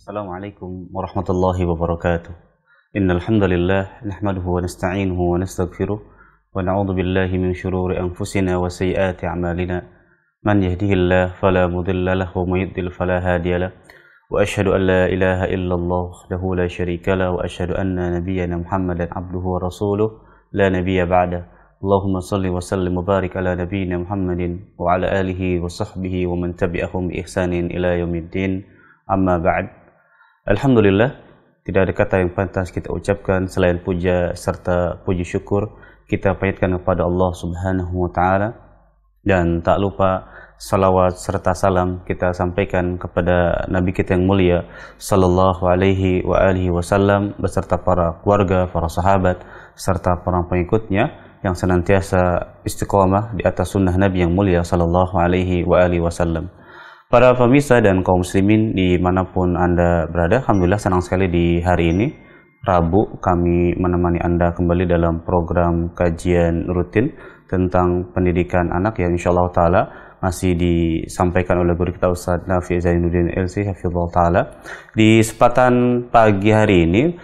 Assalamualaikum warahmatullahi wabarakatuh. Innal hamdalillah nahmaduhu wa nasta'inuhu wa nastaghfiruh wa na'udzu billahi min shururi anfusina wa sayyiati a'malina. Man yahdihillahu fala mudilla lahu wa may yudlil fala hadiya lahu. Wa asyhadu an la ilaha illallah wahdahu la syarika lahu wa asyhadu anna nabiyyana Muhammadan abduhu wa rasuluh la nabiyya ba'da. Allahumma salli wa sallim wa barik ala nabiyyina Muhammadin wa ala alihi wa sahbihi wa man tabi'ahum bi ihsanin ila yaumiddin. Amma ba'd. Alhamdulillah, tidak ada kata yang pantas kita ucapkan selain puja serta puji syukur kita panjatkan kepada Allah Subhanahu wa taala, dan tak lupa salawat serta salam kita sampaikan kepada Nabi kita yang mulia sallallahu alaihi wa alihi wasallam beserta para keluarga, para sahabat serta para pengikutnya yang senantiasa istiqomah di atas sunnah Nabi yang mulia sallallahu alaihi wa alihi wasallam. Para pemirsa dan kaum muslimin dimanapun Anda berada, alhamdulillah senang sekali di hari ini Rabu kami menemani Anda kembali dalam program kajian rutin tentang pendidikan anak yang insyaallah taala masih disampaikan oleh guru kita Ustaz Nafi Zainuddin LC hafizahullah taala. Di kesempatan pagi hari ini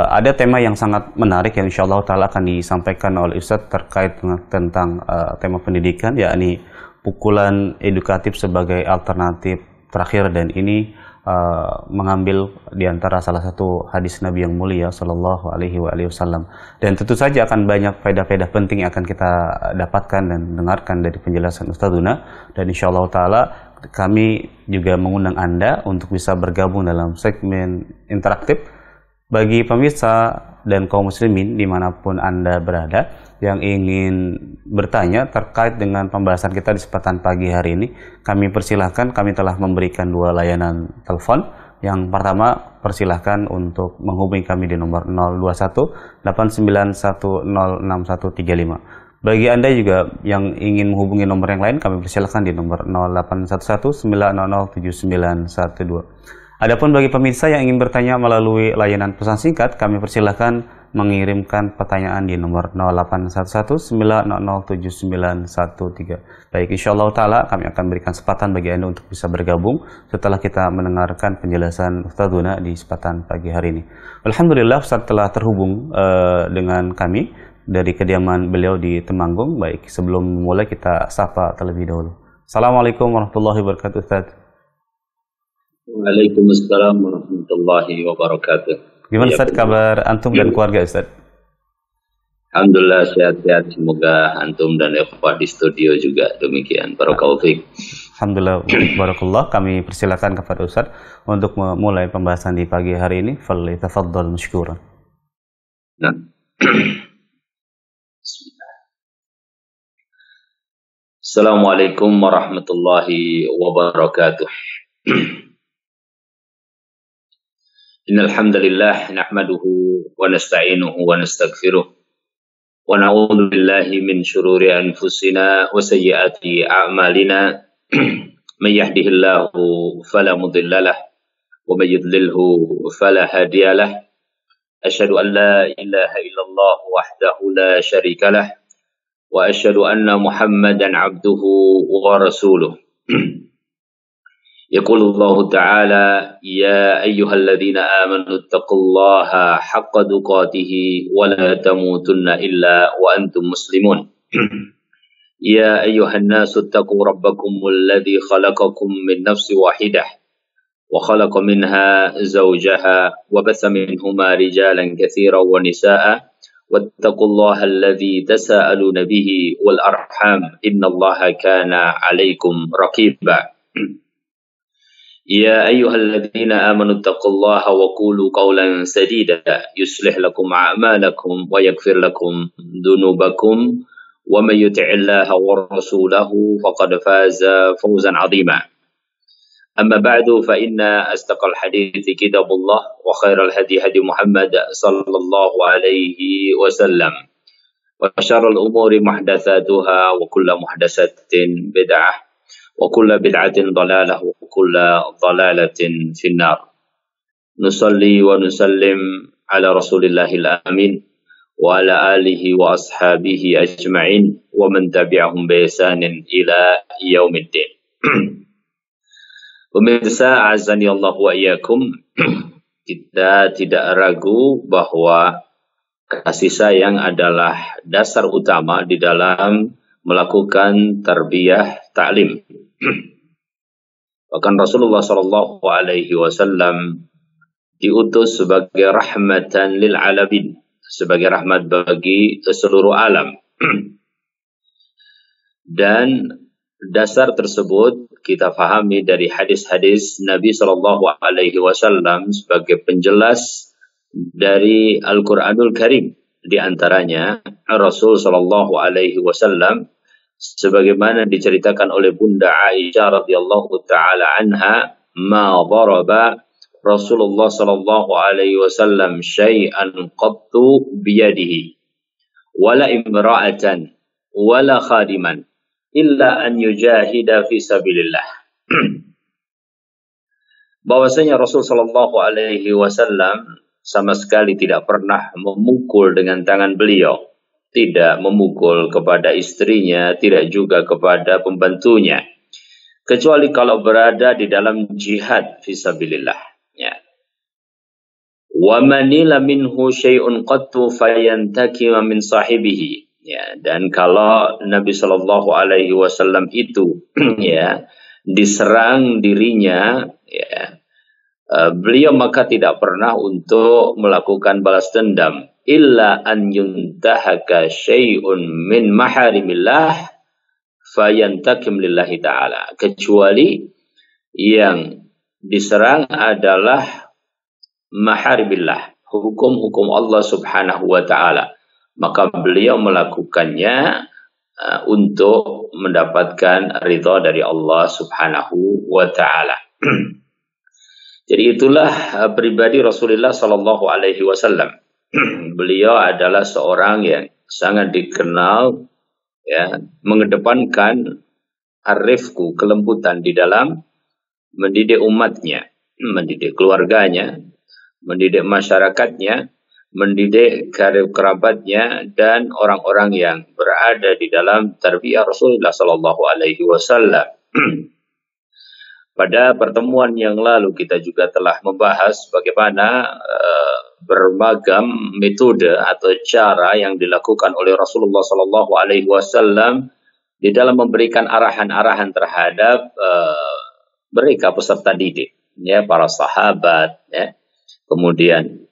ada tema yang sangat menarik yang insyaallah taala akan disampaikan oleh Ustaz terkait tentang tema pendidikan, yakni pukulan edukatif sebagai alternatif terakhir, dan ini mengambil di antara salah satu hadis Nabi yang mulia sallallahu alaihi wasallam. Dan tentu saja akan banyak faedah-faedah penting yang akan kita dapatkan dan dengarkan dari penjelasan Ustadzuna, dan insyaallah taala kami juga mengundang Anda untuk bisa bergabung dalam segmen interaktif. Bagi pemirsa dan kaum muslimin dimanapun Anda berada yang ingin bertanya terkait dengan pembahasan kita di kesempatan pagi hari ini, kami persilahkan. Kami telah memberikan 2 layanan telepon. Yang pertama, persilahkan untuk menghubungi kami di nomor 021 891061135. Bagi Anda juga yang ingin menghubungi nomor yang lain, kami persilahkan di nomor 0811 900 7912. Adapun bagi pemirsa yang ingin bertanya melalui layanan pesan singkat, kami persilahkan mengirimkan pertanyaan di nomor 0811 900 7913. Baik, insyaallah taala kami akan berikan kesempatan bagi Anda untuk bisa bergabung setelah kita mendengarkan penjelasan Ustadzuna di kesempatan pagi hari ini. Alhamdulillah Ustadz telah terhubung dengan kami dari kediaman beliau di Temanggung. Baik, sebelum memulai kita sapa terlebih dahulu. Assalamualaikum warahmatullahi wabarakatuh Ustadz. Waalaikumsalam warahmatullahi wabarakatuh. Gimana Ustaz kabar antum dan keluarga Ustaz? Alhamdulillah sehat-sehat, semoga antum dan ikhwah di studio juga demikian. Barakallahu fiik. Alhamdulillah, barakallah. Kami persilakan kepada Ustaz untuk memulai pembahasan di pagi hari ini. Falyatafaddal mashkuran. Nah. Assalamualaikum warahmatullahi wabarakatuh. Innal hamdalillah nahmaduhu wa nasta'inuhu wa nastaghfiruh wa na'udzu billahi min shururi anfusina wa sayyiati a'malina. May yahdihillahu fala mudilla lahu wa may yudlilhu fala hadiya lahu. Asyhadu an la ilaha illallah wahdahu la syarika lahu wa asyhadu anna Muhammadan 'abduhu wa rasuluh. يقول الله تعالى يا أيها الذين آمنوا اتقوا الله حق تقاته ولا تموتن إلا وأنتم مسلمون يا أيها الناس اتقوا ربكم الذي خلقكم من نفس واحدة وخلق منها زوجها وبث منهما رجالا كثيرا ونساء واتقوا الله الذي تساءلون به والأرحام إن الله كان عليكم رقيبا يا أيها الذين آمنوا اتقوا الله وقولوا قولا سديدا يصلح لكم أعمالكم ويغفر لكم ذنوبكم ومن يطع الله ورسوله فقد فاز فوزا عظيما. أما بعد فإن أصدق الحديث كتاب الله وخير الهدي هدي محمد صلى الله عليه وسلم وشر الأمور محدثاتها وكل محدثة بدعة وكل بدعة ضلالة وكل ضلالة في النار. نصلي ونسلم على رسول الله الأمين وعلى آله وأصحابه أجمعين ومن تبعهم بإحسان إلى يوم الدين. Pemirsa azani Allah wa iyyakum, kita tidak ragu bahwa kasih sayang adalah dasar utama di dalam melakukan tarbiyah ta'lim. Bahkan Rasulullah sallallahu alaihi wasallam diutus sebagai rahmatan lil alamin, sebagai rahmat bagi seluruh alam. Dan dasar tersebut kita fahami dari hadis-hadis Nabi sallallahu alaihi wasallam sebagai penjelas dari Al-Qur'anul Karim. Di antaranya Rasul sallallahu alaihi wasallam sebagaimana diceritakan oleh Bunda Aisyah radhiyallahu taala anha, ma daraba Rasulullah sallallahu alaihi wasallam syai'an qattu biyadihi wala imra'atan wala khadiman illa an yujahida fi sabilillah. Bahwasanya Rasul sallallahu alaihi wasallam sama sekali tidak pernah memukul dengan tangan beliau, tidak memukul kepada istrinya, tidak juga kepada pembantunya, kecuali kalau berada di dalam jihad fi sabilillah. Ya. Wa manila minhu syai'un qattu fayantakima min sahibihi. Ya, dan kalau Nabi Shallallahu Alaihi Wasallam itu ya diserang dirinya, ya, beliau maka tidak pernah untuk melakukan balas dendam. Illa an yuntahaka syai'un min maharimillah fayantakim lillahi ta'ala. Kecuali yang diserang adalah maharimillah, hukum-hukum Allah subhanahu wa ta'ala. Maka beliau melakukannya untuk mendapatkan ridha dari Allah subhanahu wa ta'ala. Jadi itulah pribadi Rasulullah sallallahu alaihi wasallam. Beliau adalah seorang yang sangat dikenal ya, mengedepankan arifku, kelembutan di dalam mendidik umatnya, mendidik keluarganya, mendidik masyarakatnya, mendidik karib kerabatnya dan orang-orang yang berada di dalam tarbiyah Rasulullah sallallahu alaihi wasallam. Pada pertemuan yang lalu kita juga telah membahas bagaimana beragam metode atau cara yang dilakukan oleh Rasulullah sallallahu alaihi wasallam di dalam memberikan arahan-arahan terhadap mereka peserta didik, ya, para sahabat, ya. Kemudian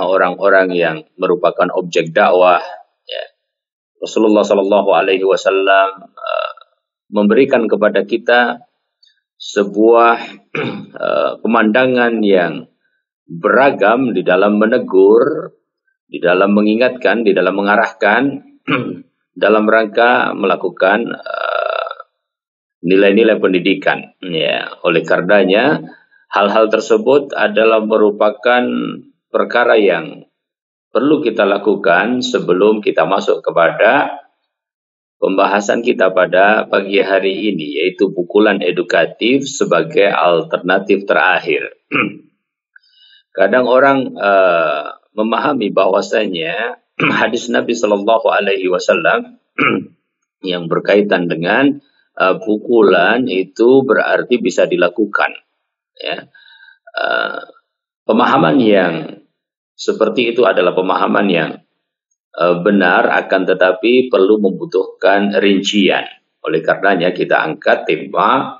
orang-orang yang merupakan objek dakwah, ya. Rasulullah sallallahu alaihi wasallam memberikan kepada kita sebuah pemandangan yang beragam di dalam menegur, di dalam mengingatkan, di dalam mengarahkan dalam rangka melakukan nilai-nilai pendidikan. Ya, oleh karenanya hal-hal tersebut adalah merupakan perkara yang perlu kita lakukan sebelum kita masuk kepada pembahasan kita pada pagi hari ini, yaitu pukulan edukatif sebagai alternatif terakhir. Kadang orang memahami bahwasanya hadis Nabi Shallallahu Alaihi Wasallam yang berkaitan dengan pukulan itu berarti bisa dilakukan. Ya. Pemahaman yang seperti itu adalah pemahaman yang benar, akan tetapi perlu membutuhkan rincian. Oleh karenanya kita angkat tema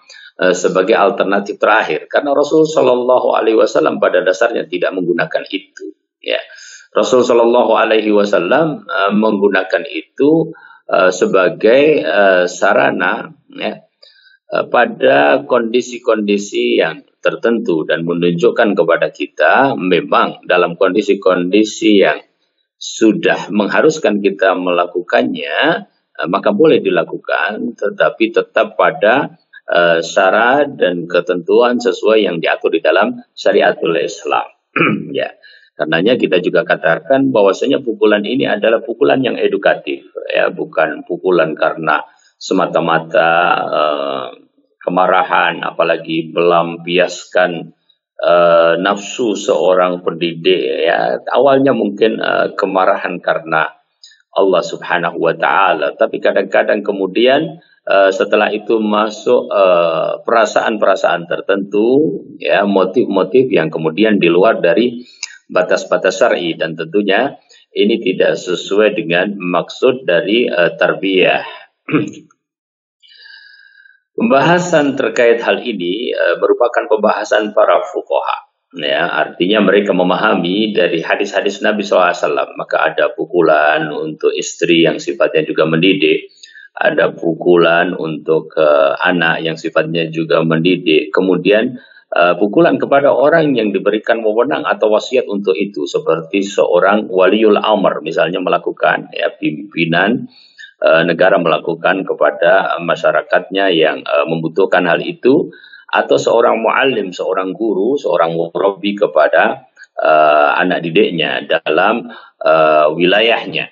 sebagai alternatif terakhir, karena Rasul Shallallahu Alaihi Wasallam pada dasarnya tidak menggunakan itu. Ya. Rasul Shallallahu Alaihi Wasallam menggunakan itu sebagai sarana, ya, pada kondisi-kondisi yang tertentu dan menunjukkan kepada kita memang dalam kondisi-kondisi yang sudah mengharuskan kita melakukannya, maka boleh dilakukan, tetapi tetap pada syarat dan ketentuan sesuai yang diatur di dalam syariatul Islam. Ya, karenanya kita juga katakan bahwasanya pukulan ini adalah pukulan yang edukatif, ya, bukan pukulan karena semata-mata kemarahan, apalagi melampiaskan nafsu seorang pendidik, ya. Awalnya mungkin kemarahan karena Allah subhanahu wa ta'ala, tapi kadang-kadang kemudian setelah itu masuk perasaan-perasaan tertentu, ya, motif-motif yang kemudian di luar dari batas-batas syar'i, dan tentunya ini tidak sesuai dengan maksud dari tarbiyah. Pembahasan terkait hal ini merupakan pembahasan para fuqaha. Ya, artinya mereka memahami dari hadis-hadis Nabi SAW. Maka ada pukulan untuk istri yang sifatnya juga mendidik, ada pukulan untuk anak yang sifatnya juga mendidik. Kemudian pukulan kepada orang yang diberikan wewenang atau wasiat untuk itu, seperti seorang waliul amr misalnya melakukan, ya, pimpinan negara melakukan kepada masyarakatnya yang membutuhkan hal itu, atau seorang muallim, seorang guru, seorang murabbi kepada anak didiknya dalam wilayahnya.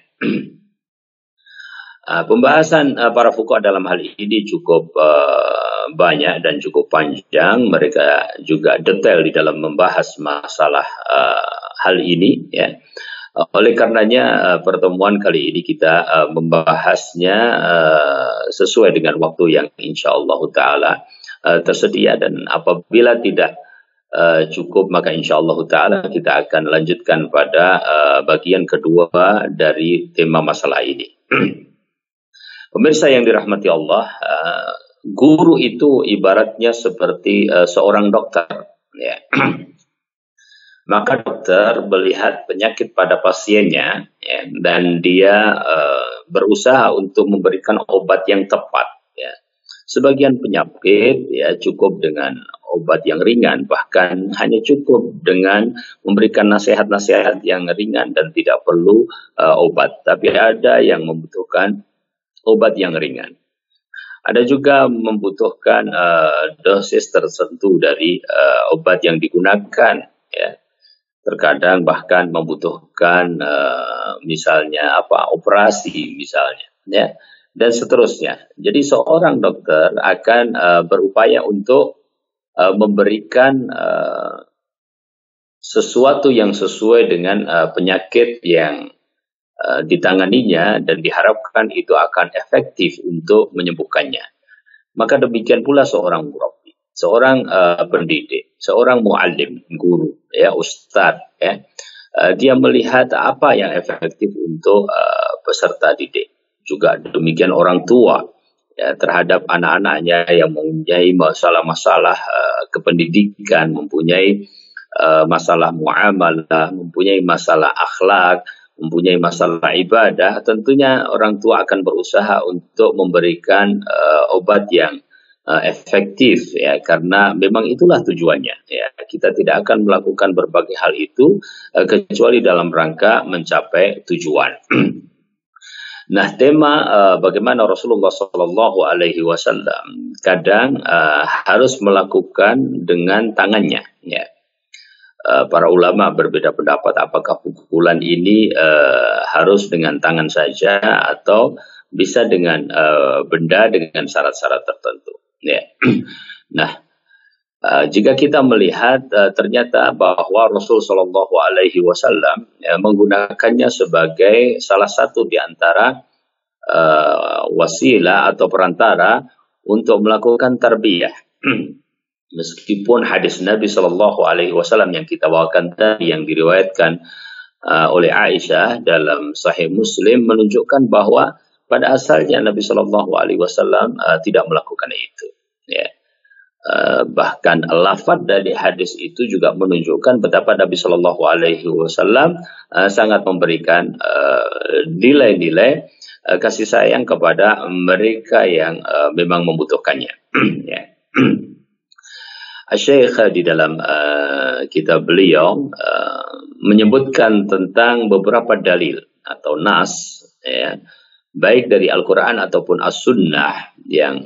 Pembahasan para fuqaha dalam hal ini cukup banyak dan cukup panjang. Mereka juga detail di dalam membahas masalah hal ini, ya. Oleh karenanya pertemuan kali ini kita membahasnya sesuai dengan waktu yang insyaallah taala tersedia, dan apabila tidak cukup maka insyaallah taala kita akan lanjutkan pada bagian kedua dari tema masalah ini. Pemirsa yang dirahmati Allah, guru itu ibaratnya seperti seorang dokter, ya. Maka dokter melihat penyakit pada pasiennya, ya, dan dia berusaha untuk memberikan obat yang tepat, ya. Sebagian penyakit, ya, cukup dengan obat yang ringan, bahkan hanya cukup dengan memberikan nasihat-nasihat yang ringan dan tidak perlu obat. Tapi ada yang membutuhkan obat yang ringan. Ada juga membutuhkan dosis tertentu dari obat yang digunakan, ya. Terkadang bahkan membutuhkan misalnya operasi misalnya, ya, dan seterusnya. Jadi seorang dokter akan berupaya untuk memberikan sesuatu yang sesuai dengan penyakit yang ditanganinya, dan diharapkan itu akan efektif untuk menyembuhkannya. Maka demikian pula seorang murabbi, seorang pendidik, seorang muallim, guru, ya, ustadz, ya, dia melihat apa yang efektif untuk peserta didik. Juga demikian orang tua, ya, terhadap anak-anaknya yang mempunyai masalah-masalah kependidikan, mempunyai masalah muamalah, mempunyai masalah akhlak, mempunyai masalah ibadah, tentunya orang tua akan berusaha untuk memberikan obat yang efektif, ya, karena memang itulah tujuannya, ya. Kita tidak akan melakukan berbagai hal itu kecuali dalam rangka mencapai tujuan. Nah, tema bagaimana Rasulullah Shallallahu Alaihi Wasallam kadang harus melakukan dengan tangannya, ya. Para ulama berbeda pendapat apakah pukulan ini harus dengan tangan saja atau bisa dengan benda dengan syarat-syarat tertentu, ya. Nah, jika kita melihat ternyata bahwa Rasul Shallallahu Alaihi Wasallam menggunakannya sebagai salah satu di antara wasilah atau perantara untuk melakukan tarbiyah. Meskipun hadis Nabi Shallallahu Alaihi Wasallam yang kita bawakan tadi, yang diriwayatkan oleh Aisyah dalam Sahih Muslim, menunjukkan bahwa pada asalnya Nabi Shallallahu Alaihi Wasallam tidak melakukan itu, ya. Bahkan lafaz dari hadis itu juga menunjukkan betapa Nabi Shallallahu Alaihi Wasallam sangat memberikan nilai-nilai kasih sayang kepada mereka yang memang membutuhkannya. Ya. Syekh di dalam kitab beliau menyebutkan tentang beberapa dalil atau nas, ya, baik dari Al-Quran ataupun As-Sunnah yang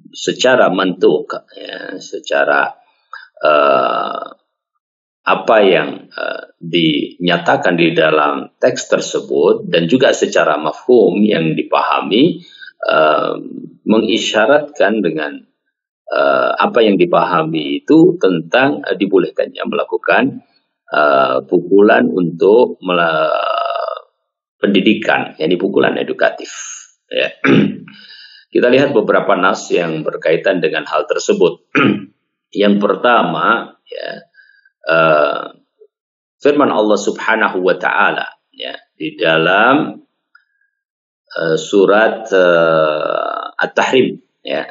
secara mantuk, ya, secara apa yang dinyatakan di dalam teks tersebut, dan juga secara mafhum yang dipahami, mengisyaratkan dengan apa yang dipahami itu tentang dibolehkannya melakukan pukulan untuk pendidikan, yakni pukulan edukatif, ya. Kita lihat beberapa nas yang berkaitan dengan hal tersebut. Yang pertama, ya, firman Allah Subhanahu wa taala ya di dalam surat At-Tahrim ya.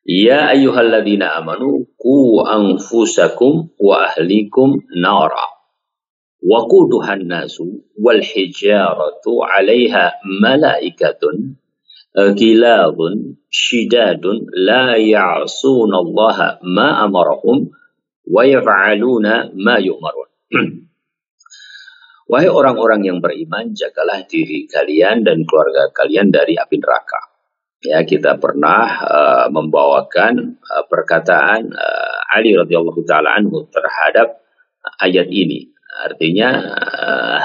Ya ayyuhalladzina amanu qu anfusakum wa ahlikum nara waquduhan nasu wal hijaratu 'alaiha malaikatun gilabun shidadun la ya'sunallaha ma amarahum wa yaf'aluna ma yu'marun. Wahai orang-orang yang beriman, jagalah diri kalian dan keluarga kalian dari api neraka. Ya, kita pernah membawakan perkataan Ali radhiyallahu taala anhu terhadap ayat ini. Artinya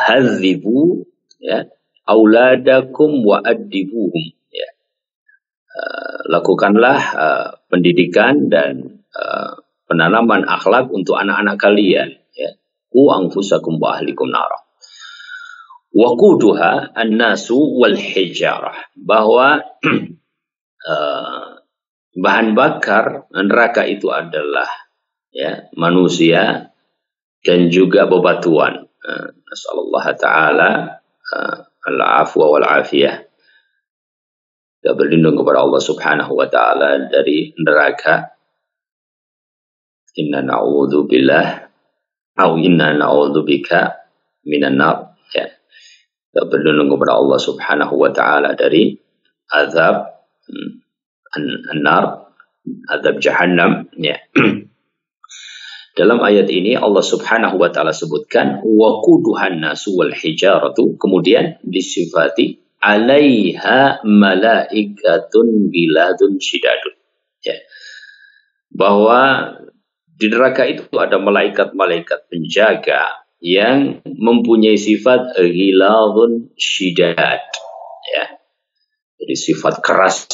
hadzibu ya auladakum wa addibuhum ya. Lakukanlah pendidikan dan penanaman akhlak untuk anak-anak kalian ya. Qu anfusakum wa ahlikum nara. Waquduha an-nasu wal hijarah, bahwa bahan bakar neraka itu adalah ya manusia dan juga bebatuan. Nasallallahu taala al-afwa wal afiyah. Kita berlindung kepada Allah Subhanahu wa taala dari neraka. Inna na'udzubillah au inna na'udzubika minan nar ya. Kita berlindung kepada Allah Subhanahu wa taala dari azab an-nar, azab jahannam ya. Dalam ayat ini Allah Subhanahu wa taala sebutkan waquduhan nasu wal hijaratu, kemudian disifati alaiha malaikatun giladun syidadun ya. Bahwa di neraka itu ada malaikat-malaikat penjaga yang mempunyai sifat ghiladun syidad ya. Jadi sifat keras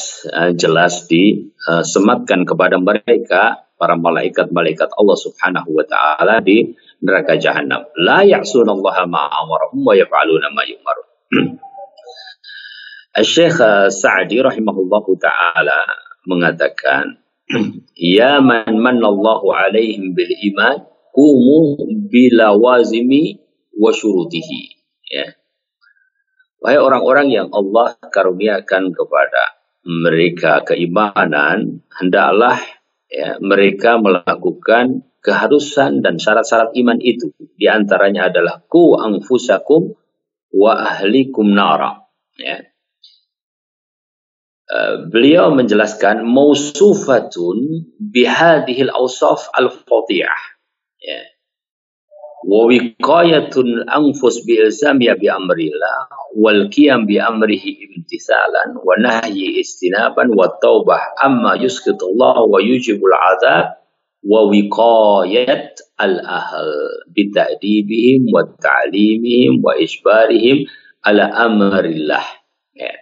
jelas disematkan kepada mereka para malaikat-malaikat Allah Subhanahu wa taala di neraka jahanam. La ya'sunallaha ma amarahum wa yaf'aluna ma yu'marun. Asy-Syaikh Sa'di rahimahullahu taala mengatakan, ya man manallahu alaihim bil iman kumu bila wazimi wa syurutihi ya. Wahai orang-orang yang Allah karuniakan kepada mereka keimanan, hendaklah ya, mereka melakukan keharusan dan syarat-syarat iman itu. Di antaranya adalah ku anfusakum wa ahlikum nara ya. Beliau menjelaskan mausufatun bihadihil awsaf al-fadiyah ya. Wa wiqayatul anfus bi ilzamiya bi amrillah wal qiyam bi amrihi imtisalan wa nahyi istinaban wa taubah amma yusqitullah wa yujibul azab wa wiqayat al ahl bi ta'dibihim wa ta'limihim wa isbarihim ala amrillah ya.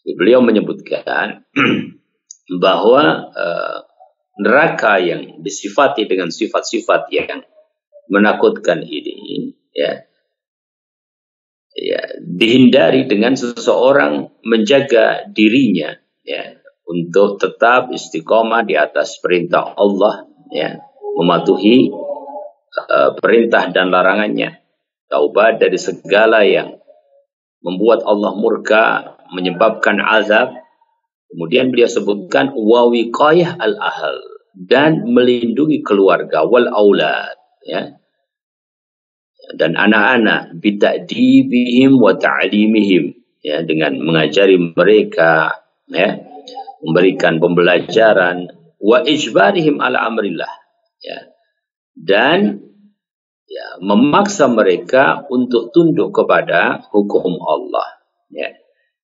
Beliau menyebutkan bahwa neraka yang disifati dengan sifat-sifat yang menakutkan ini ya, ya dihindari dengan seseorang menjaga dirinya ya untuk tetap istiqomah di atas perintah Allah ya, mematuhi perintah dan larangannya, taubat dari segala yang membuat Allah murka, menyebabkan azab. Kemudian beliau sebutkan wa wiqayah al-ahl, dan melindungi keluarga, wal aulad ya, dan anak-anak, bita'dibihim wa ta'limihim ya, dengan mengajari mereka ya, memberikan pembelajaran, wa ijbarihim ala amrillah ya, dan ya, memaksa mereka untuk tunduk kepada hukum Allah ya.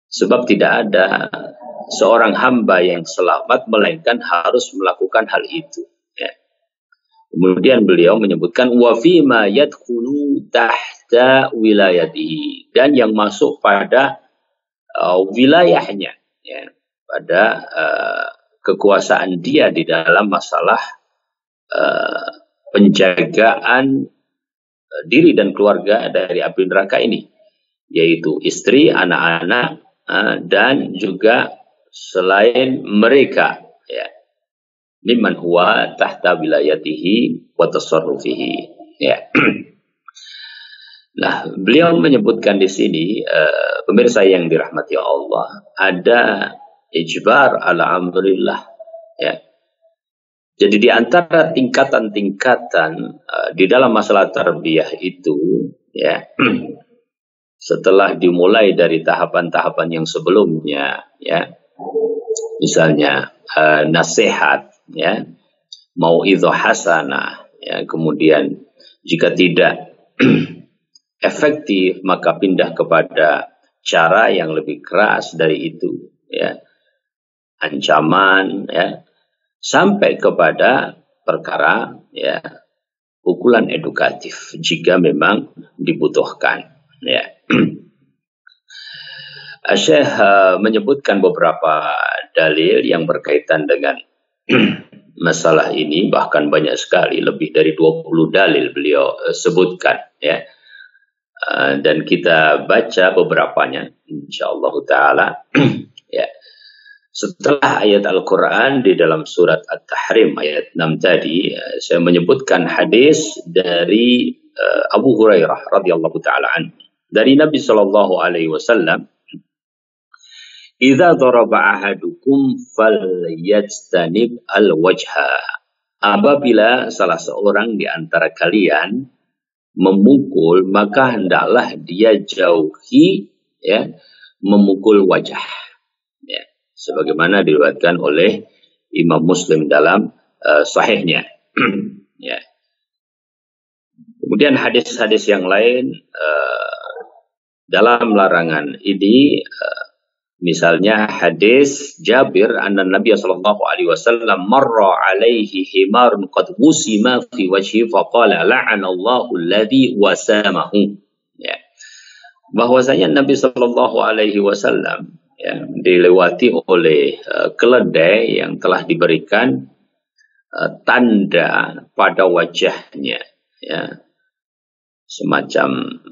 Sebab tidak ada seorang hamba yang selamat melainkan harus melakukan hal itu ya. Kemudian beliau menyebutkan wa fi ma yadkhulu tahta wilayatihi, dan yang masuk pada wilayahnya ya, pada kekuasaan dia di dalam masalah penjagaan diri dan keluarga dari api neraka ini, yaitu istri, anak-anak, dan juga selain mereka, ya, mimman huwa tahta wilayatihi wa tasarrufihi, ya. Nah, beliau menyebutkan di sini, pemirsa yang dirahmati Allah, ada ijbar ala amrillah, ya. Jadi di antara tingkatan-tingkatan di dalam masalah tarbiyah itu, ya, setelah dimulai dari tahapan-tahapan yang sebelumnya, ya, misalnya nasihat, ya, mau'idhah hasanah, ya, kemudian jika tidak efektif maka pindah kepada cara yang lebih keras dari itu, ya, ancaman, ya, sampai kepada perkara, ya, pukulan edukatif jika memang dibutuhkan, ya. Syekh menyebutkan beberapa dalil yang berkaitan dengan masalah ini, bahkan banyak sekali, lebih dari 20 dalil beliau sebutkan, ya. Dan kita baca beberapanya insyaallah taala, ya. Setelah ayat Al-Quran di dalam surat At-Tahrim ayat 6 tadi, saya menyebutkan hadis dari Abu Hurairah radhiyallahu taala anhu dari Nabi sallallahu alaihi wasallam, "Idza daraba ahadukum falyajtanib al-wajha." Apabila salah seorang di antara kalian memukul, maka hendaklah dia jauhi, ya, memukul wajah, ya, sebagaimana diriwayatkan oleh Imam Muslim dalam sahihnya. Ya. Kemudian hadis-hadis yang lain dalam larangan ini, misalnya hadis Jabir anna Nabi sallallahu alaihi wasallam marra alaihi himarun qad wusima fi wajhi faqala la'anallahu alladhi wasamahu, ya, bahwasanya Nabi sallallahu alaihi wasallam, ya, dilewati oleh keledai yang telah diberikan tanda pada wajahnya, ya, semacam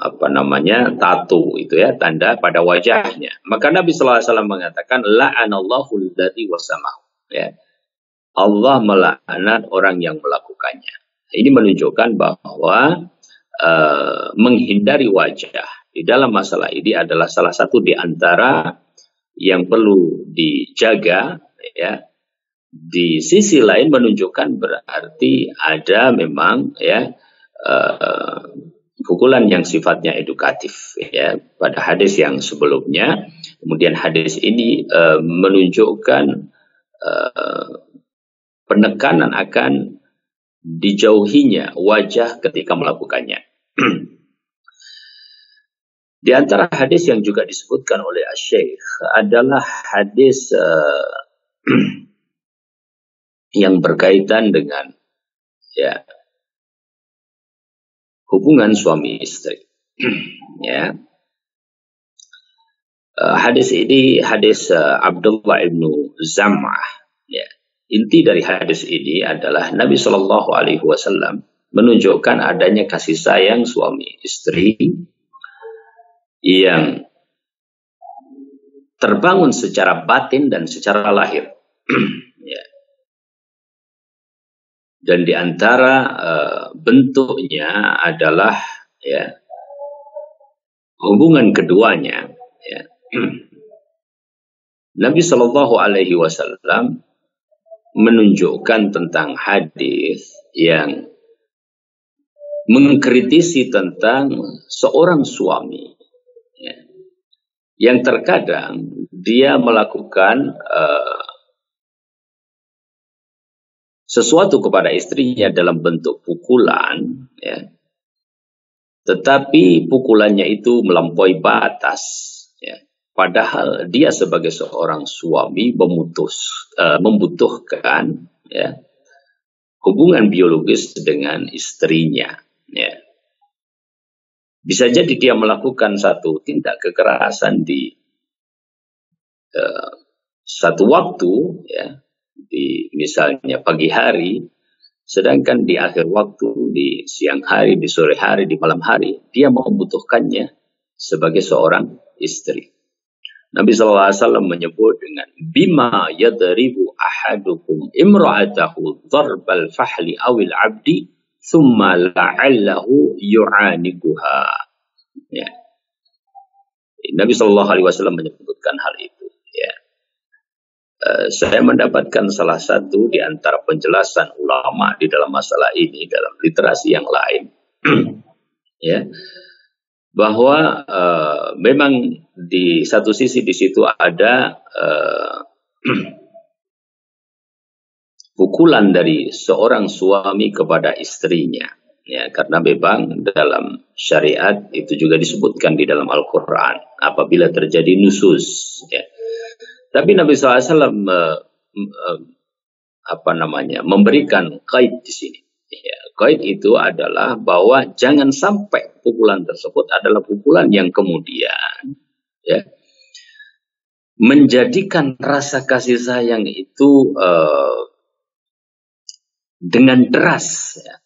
tato itu, ya, tanda pada wajahnya. Maka Nabi sallallahu alaihi wasallam mengatakan la'anallahu alladzi wasamahu, ya, Allah melaknat orang yang melakukannya. Ini menunjukkan bahwa menghindari wajah di dalam masalah ini adalah salah satu di antara yang perlu dijaga, ya. Di sisi lain menunjukkan berarti ada memang, ya, pukulan yang sifatnya edukatif, ya, pada hadis yang sebelumnya. Kemudian hadis ini menunjukkan penekanan akan dijauhinya wajah ketika melakukannya. Di antara hadis yang juga disebutkan oleh Syekh adalah hadis yang berkaitan dengan, ya, hubungan suami istri. Ya. Hadis ini hadis Abdullah ibnu Zam'ah. Ya. Inti dari hadis ini adalah Nabi Shallallahu Alaihi Wasallam menunjukkan adanya kasih sayang suami istri yang terbangun secara batin dan secara lahir. Ya. Dan di antara bentuknya adalah, ya, hubungan keduanya, ya. Nabi Shallallahu Alaihi Wasallam menunjukkan tentang hadis yang mengkritisi tentang seorang suami, ya, yang terkadang dia melakukan sesuatu kepada istrinya dalam bentuk pukulan, ya, tetapi pukulannya itu melampaui batas, ya, padahal dia sebagai seorang suami membutuhkan, ya, hubungan biologis dengan istrinya, ya. Bisa jadi dia melakukan satu tindak kekerasan di satu waktu, ya, di misalnya pagi hari, sedangkan di akhir waktu, di siang hari, di sore hari, di malam hari, dia membutuhkannya sebagai seorang istri. Nabi SAW menyebut dengan bima yadribu ahadukum imra'atahu dharbal fahli awil abdi thumma la'allahu yu'anikuha. Ya. Nabi SAW menyebutkan hal itu. Ya. Saya mendapatkan salah satu di antara penjelasan ulama di dalam masalah ini dalam literasi yang lain. Ya. Bahwa memang di satu sisi di situ ada pukulan dari seorang suami kepada istrinya, ya, karena memang dalam syariat itu juga disebutkan di dalam Al-Quran apabila terjadi nusus, ya. Tapi Nabi SAW memberikan qaid di sini. Ya, qaid itu adalah bahwa jangan sampai pukulan tersebut adalah pukulan yang kemudian, ya, menjadikan rasa kasih sayang itu dengan deras, ya,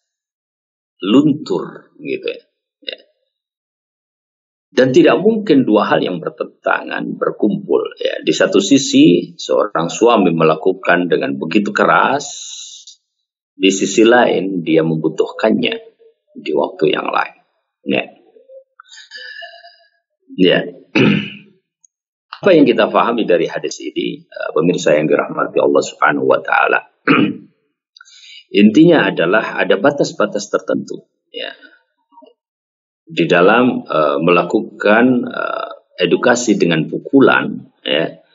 luntur, gitu ya. Ya. Dan tidak mungkin dua hal yang bertentangan berkumpul. Ya. Di satu sisi seorang suami melakukan dengan begitu keras. Di sisi lain, dia membutuhkannya di waktu yang lain. Ya. Ya. Apa yang kita pahami dari hadis ini, pemirsa yang dirahmati Allah Subhanahu wa Ta'ala, intinya adalah ada batas-batas tertentu, ya, di dalam melakukan edukasi dengan pukulan, ya,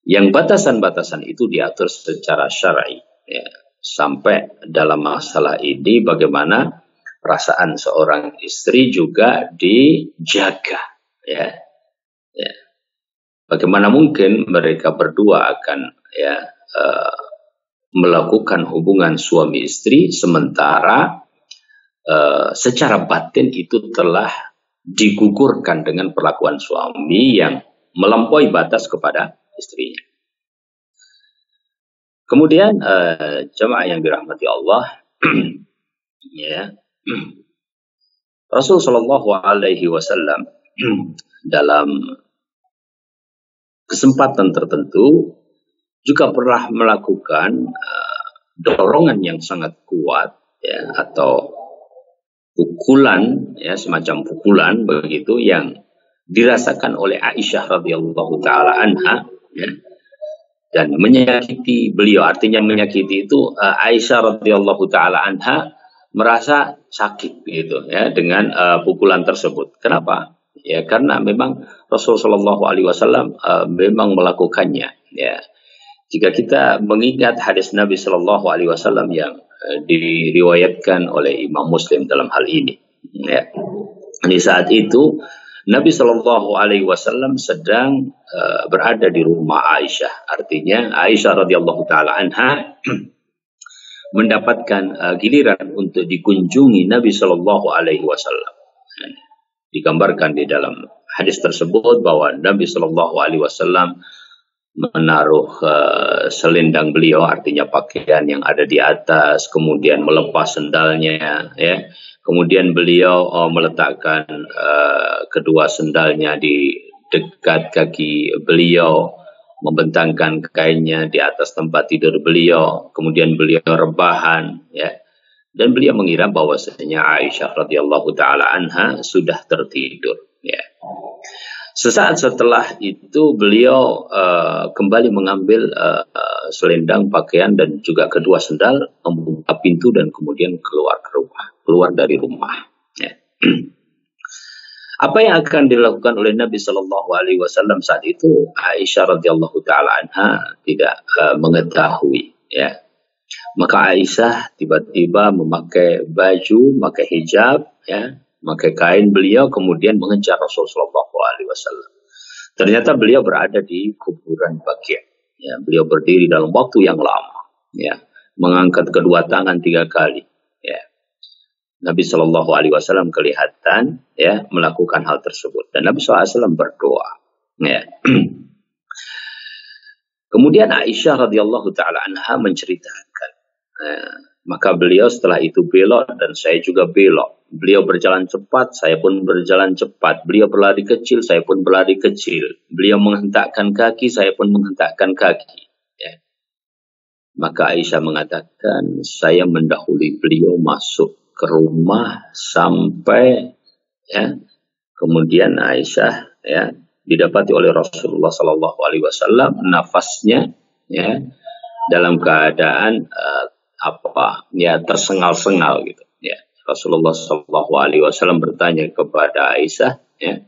yang batasan-batasan itu diatur secara syar'i, ya. Sampai dalam masalah ini bagaimana perasaan seorang istri juga dijaga, ya. Ya. Bagaimana mungkin mereka berdua akan, ya, melakukan hubungan suami istri sementara secara batin itu telah digugurkan dengan perlakuan suami yang melampaui batas kepada istrinya. Kemudian jemaah yang dirahmati Allah, ya, Rasul Shallallahu Alaihi Wasallam dalam kesempatan tertentu juga pernah melakukan dorongan yang sangat kuat, ya, atau pukulan, ya, semacam pukulan begitu yang dirasakan oleh Aisyah radhiyallahu taala anha, ya, dan menyakiti beliau. Artinya menyakiti itu Aisyah radhiyallahu taala anha merasa sakit gitu, ya, dengan pukulan tersebut. Kenapa? Ya, karena memang Rasulullah SAW memang melakukannya, ya. Jika kita mengingat hadis Nabi SAW yang diriwayatkan oleh Imam Muslim dalam hal ini, ya. Di saat itu Nabi SAW sedang berada di rumah Aisyah. Artinya Aisyah radhiyallahu taala anha mendapatkan giliran untuk dikunjungi Nabi SAW. Digambarkan di dalam hadis tersebut bahwa Nabi SAW menaruh selendang beliau, artinya pakaian yang ada di atas, kemudian melepas sendalnya, ya. Kemudian beliau meletakkan kedua sendalnya di dekat kaki beliau, membentangkan kainnya di atas tempat tidur beliau, kemudian beliau rebahan, ya. Dan beliau mengira bahwasanya Aisyah radhiyallahu taala anha sudah tertidur, ya. Sesaat setelah itu beliau kembali mengambil selendang pakaian dan juga kedua sendal, membuka pintu dan kemudian keluar dari rumah. Ya. Apa yang akan dilakukan oleh Nabi Shallallahu Alaihi Wasallam saat itu, Aisyah radhiyallahu taala anha tidak mengetahui, ya. Maka Aisyah tiba-tiba memakai baju, memakai hijab, ya, memakai kain beliau, kemudian mengejar Rasulullah SAW. Ternyata beliau berada di kuburan Baqi', ya. Beliau berdiri dalam waktu yang lama, ya, mengangkat kedua tangan 3 kali, ya. Nabi Shallallahu Alaihi Wasallam kelihatan, ya, melakukan hal tersebut, dan Nabi SAW berdoa, ya. Kemudian Aisyah radhiyallahu taala anha menceritakan Maka beliau setelah itu belok dan saya juga belok. Beliau berjalan cepat, saya pun berjalan cepat. Beliau berlari kecil, saya pun berlari kecil. Beliau menghentakkan kaki, saya pun menghentakkan kaki. Ya. Maka Aisyah mengatakan, saya mendahului beliau masuk ke rumah sampai ya. Kemudian Aisyah ya didapati oleh Rasulullah Sallallahu Alaihi Wasallam nafasnya ya dalam keadaan tersengal-sengal gitu ya. Rasulullah Sallallahu Alaihi Wasallam bertanya kepada Aisyah ya,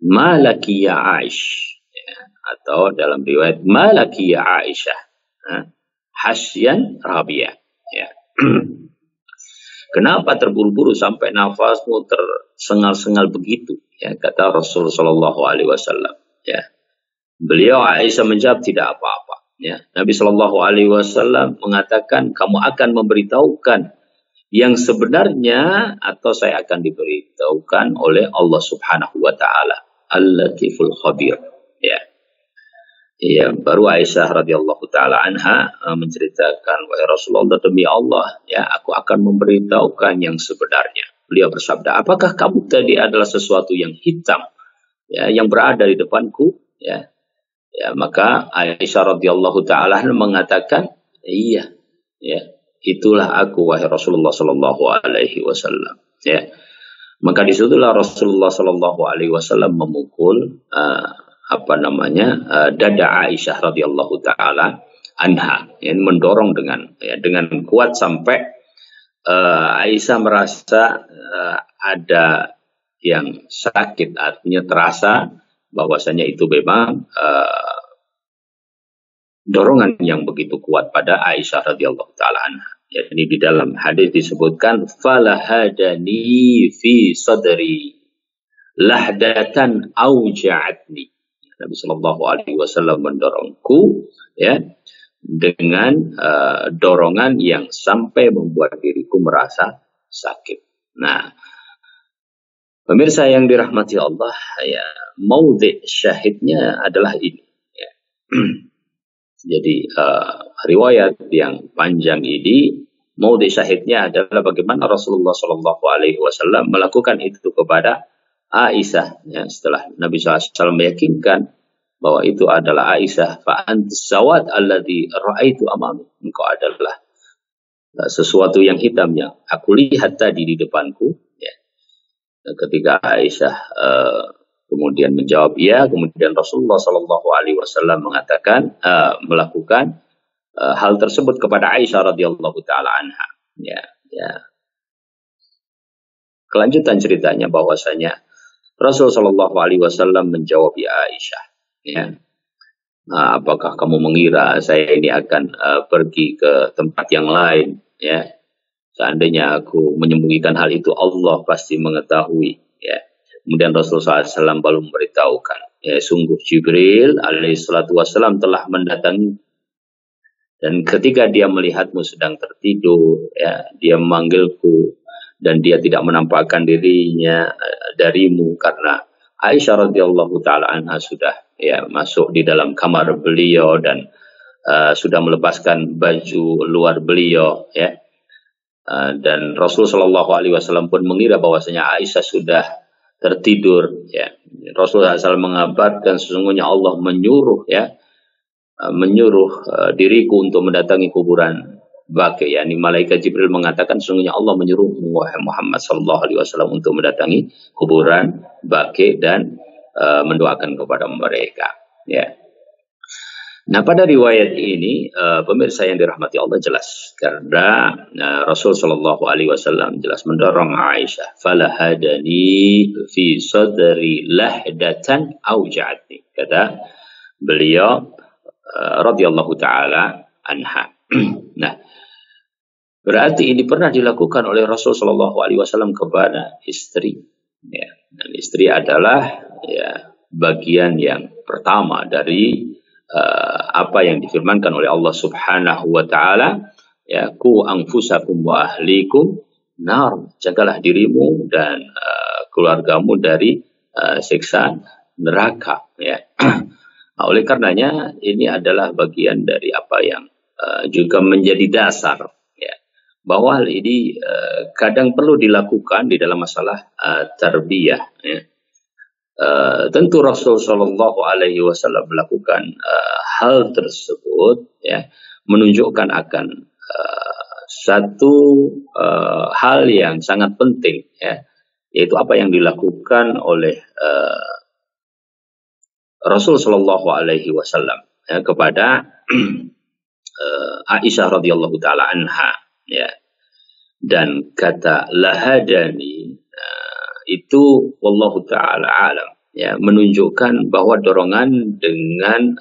malaki ya Aish ya, atau dalam riwayat malaki ya Aisyah hasyan Rabia ya. Kenapa terburu-buru sampai nafasmu tersengal-sengal begitu ya, kata Rasulullah Sallallahu Alaihi Wasallam ya. Beliau Aisyah menjawab tidak apa-apa. Ya, Nabi Shallallahu Alaihi Wasallam mengatakan kamu akan memberitahukan yang sebenarnya atau saya akan diberitahukan oleh Allah Subhanahu Wa Taala Al-Latiful Khabir. Ya, ya baru Aisyah radhiyallahu taala anha menceritakan wahai Rasulullah demi Allah ya aku akan memberitahukan yang sebenarnya. Beliau bersabda apakah kamu tadi adalah sesuatu yang hitam ya yang berada di depanku ya. Ya, maka Aisyah radhiyallahu taala mengatakan, iya, ya, itulah aku wahai Rasulullah sallallahu alaihi wasallam. Ya. Maka disitulah Rasulullah sallallahu alaihi wasallam memukul dada Aisyah radhiyallahu taala anha, yang mendorong dengan kuat sampai Aisyah merasa ada yang sakit, artinya terasa bahwasanya itu memang dorongan yang begitu kuat pada Aisyah radhiyallahu taala anha. Jadi di dalam hadis disebutkan falahadani fi sadri lahdatan auja'atni. Nabi sallallahu alaihi wasallam mendorongku ya dengan dorongan yang sampai membuat diriku merasa sakit. Nah, pemirsa yang dirahmati Allah, ya, maudhi syahidnya adalah ini. Ya. Jadi riwayat yang panjang ini, maudhi syahidnya adalah bagaimana Rasulullah Shallallahu Alaihi Wasallam melakukan itu kepada Aisyah. Ya, setelah Nabi SAW meyakinkan bahwa itu adalah Aisyah, fa antis sawad alladhi ra'aitu amami. Engkau adalah sesuatu yang hitam yang aku lihat tadi di depanku. Ya. Ketika Aisyah kemudian menjawab ya, kemudian Rasulullah Shallallahu Alaihi Wasallam mengatakan melakukan hal tersebut kepada Aisyah radhiyallahu taala anha. Ya, ya. Kelanjutan ceritanya bahwasanya Rasulullah Shallallahu Alaihi Wasallam menjawab ya Aisyah, ya, apakah kamu mengira saya ini akan pergi ke tempat yang lain? Ya, seandainya aku menyembunyikan hal itu, Allah pasti mengetahui. Ya. Kemudian Rasulullah SAW baru memberitahukan, ya, sungguh Jibril alaihissalatu wassalam telah mendatangi. Dan ketika dia melihatmu sedang tertidur, ya, dia memanggilku dan dia tidak menampakkan dirinya darimu karena Aisyah radhiyallahu taala anha sudah ya masuk di dalam kamar beliau dan sudah melepaskan baju luar beliau, ya. Dan Rasulullah Shallallahu Alaihi Wasallam pun mengira bahwasanya Aisyah sudah tertidur. Ya. Rasulullah SAW mengabarkan sesungguhnya Allah menyuruh diriku untuk mendatangi kuburan Baqi. Yani malaikat Jibril mengatakan sesungguhnya Allah menyuruh Muhammad Sallallahu Alaihi Wasallam untuk mendatangi kuburan Baqi dan mendoakan kepada mereka. Ya. Nah, pada riwayat ini pemirsa yang dirahmati Allah jelas karena Rasul Shallallahu Alaihi Wasallam jelas mendorong Aisyah, falahadani fi sadri lahdatan auja'atni, kata beliau radhiyallahu taala anha. Nah, berarti ini pernah dilakukan oleh Rasul Shallallahu Alaihi Wasallam kepada istri. Ya, dan istri adalah ya bagian yang pertama dari apa yang difirmankan oleh Allah Subhanahu wa taala, ya, ku anfusakum wa ahlikum nar, jagalah dirimu dan keluargamu dari siksa neraka, ya. Nah, oleh karenanya ini adalah bagian dari apa yang juga menjadi dasar, ya, bahwa hal ini kadang perlu dilakukan di dalam masalah tarbiyah. Ya. Tentu Rasul Shallallahu Alaihi Wasallam melakukan hal tersebut, ya, menunjukkan akan satu hal yang sangat penting, ya, yaitu apa yang dilakukan oleh Rasul Shallallahu Alaihi Wasallam, ya, kepada Aisyah radhiyallahu taala anha, ya. Dan kata lahadani itu wallahu taala alam, ya, menunjukkan bahwa dorongan dengan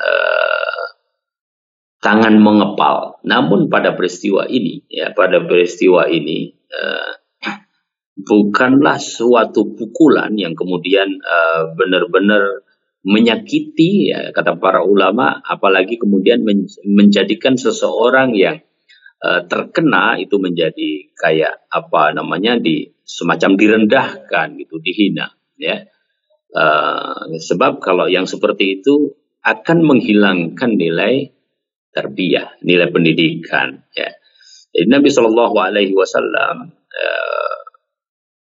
tangan mengepal. Namun pada peristiwa ini, ya, bukanlah suatu pukulan yang kemudian benar-benar menyakiti, ya, kata para ulama, apalagi kemudian menjadikan seseorang yang terkena itu menjadi kayak apa namanya, semacam direndahkan gitu, dihina, ya. Sebab kalau yang seperti itu akan menghilangkan nilai tarbiyah, nilai pendidikan, ya. Jadi Nabi Shallallahu Alaihi Wasallam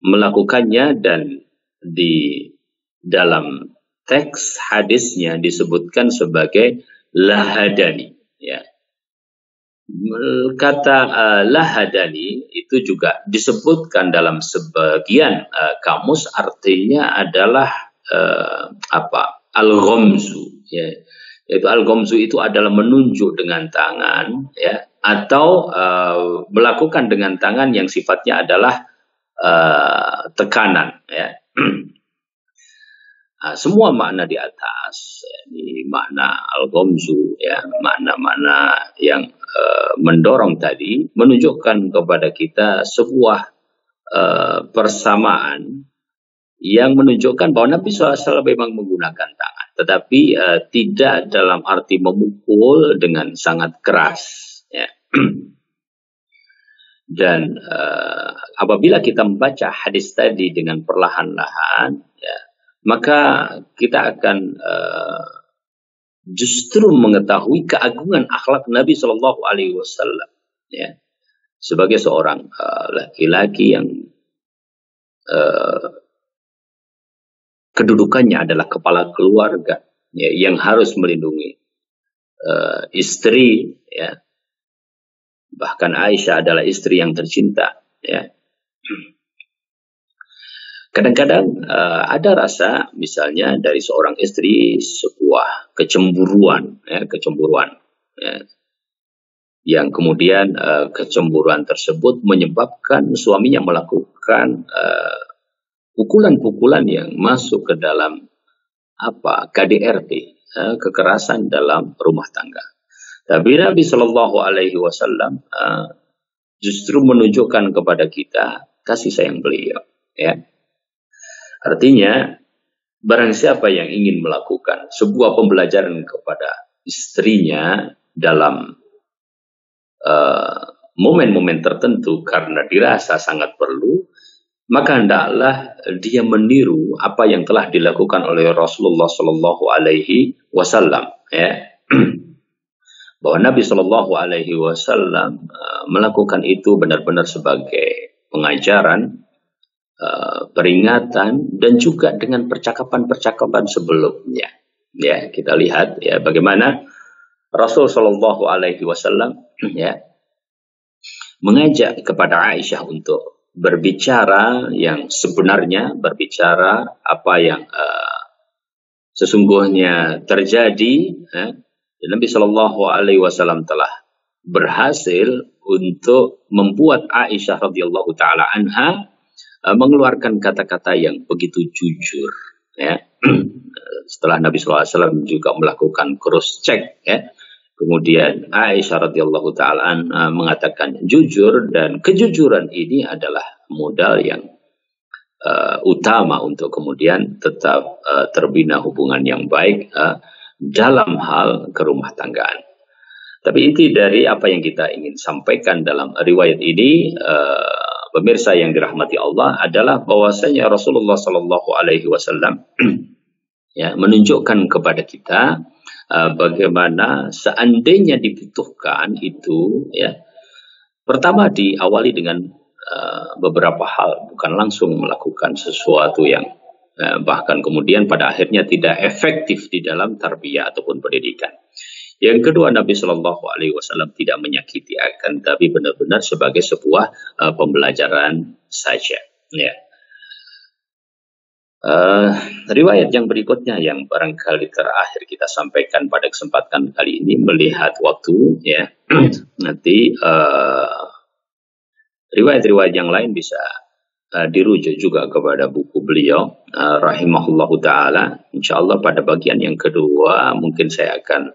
melakukannya, dan di dalam teks hadisnya disebutkan sebagai lahadani, ya. Kata lahadani itu juga disebutkan dalam sebagian kamus, artinya adalah al-ghamzu, ya. Yaitu al-ghamzu itu adalah menunjuk dengan tangan, ya, atau melakukan dengan tangan yang sifatnya adalah tekanan, ya. Semua makna di atas, ini makna al-ghamzu, ya, makna-makna yang mendorong tadi menunjukkan kepada kita sebuah persamaan yang menunjukkan bahwa Nabi SAW memang menggunakan tangan, tetapi tidak dalam arti memukul dengan sangat keras, ya. Dan apabila kita membaca hadis tadi dengan perlahan-lahan, ya, maka kita akan justru mengetahui keagungan akhlak Nabi Shallallahu Alaihi Wasallam, ya, sebagai seorang laki-laki yang kedudukannya adalah kepala keluarga, ya, yang harus melindungi istri, ya. Bahkan Aisyah adalah istri yang tercinta, ya. Kadang-kadang ada rasa misalnya dari seorang istri sebuah kecemburuan, ya, ya, yang kemudian kecemburuan tersebut menyebabkan suaminya melakukan pukulan-pukulan yang masuk ke dalam KDRT, kekerasan dalam rumah tangga. Tapi Nabi Shallallahu Alaihi Wasallam justru menunjukkan kepada kita kasih sayang beliau, ya. Artinya, barang siapa yang ingin melakukan sebuah pembelajaran kepada istrinya dalam momen-momen tertentu karena dirasa sangat perlu, maka hendaklah dia meniru apa yang telah dilakukan oleh Rasulullah Shallallahu Alaihi Wasallam, ya. Bahwa Nabi Shallallahu Alaihi Wasallam melakukan itu benar-benar sebagai pengajaran, peringatan, dan juga dengan percakapan-percakapan sebelumnya, ya. Kita lihat, ya, bagaimana Rasul Shallallahu Alaihi Wasallam, ya, mengajak kepada Aisyah untuk berbicara yang sebenarnya, berbicara apa yang sesungguhnya terjadi, ya. Dan Nabi Shallallahu Alaihi Wasallam telah berhasil untuk membuat Aisyah radhiyallahu taala anha mengeluarkan kata-kata yang begitu jujur, ya. Setelah Nabi SAW juga melakukan cross check, ya, kemudian Aisyah radhiyallahu taala mengatakan jujur, dan kejujuran ini adalah modal yang utama untuk kemudian tetap terbina hubungan yang baik dalam hal kerumah tanggaan. Tapi inti dari apa yang kita ingin sampaikan dalam riwayat ini, pemirsa yang dirahmati Allah, adalah bahwasanya Rasulullah Shallallahu Alaihi Wasallam ya, menunjukkan kepada kita bagaimana seandainya dibutuhkan itu, ya, Pertama diawali dengan beberapa hal, bukan langsung melakukan sesuatu yang bahkan kemudian pada akhirnya tidak efektif di dalam tarbiyah ataupun pendidikan. Yang kedua, Nabi Shallallahu Alaihi Wasallam tidak menyakiti, akan tapi benar-benar sebagai sebuah pembelajaran saja. Ya. Riwayat yang berikutnya yang barangkali terakhir kita sampaikan pada kesempatan kali ini, melihat waktu, ya. Nanti riwayat-riwayat yang lain bisa dirujuk juga kepada buku beliau, rahimahullahu taala. Insyaallah pada bagian yang kedua mungkin saya akan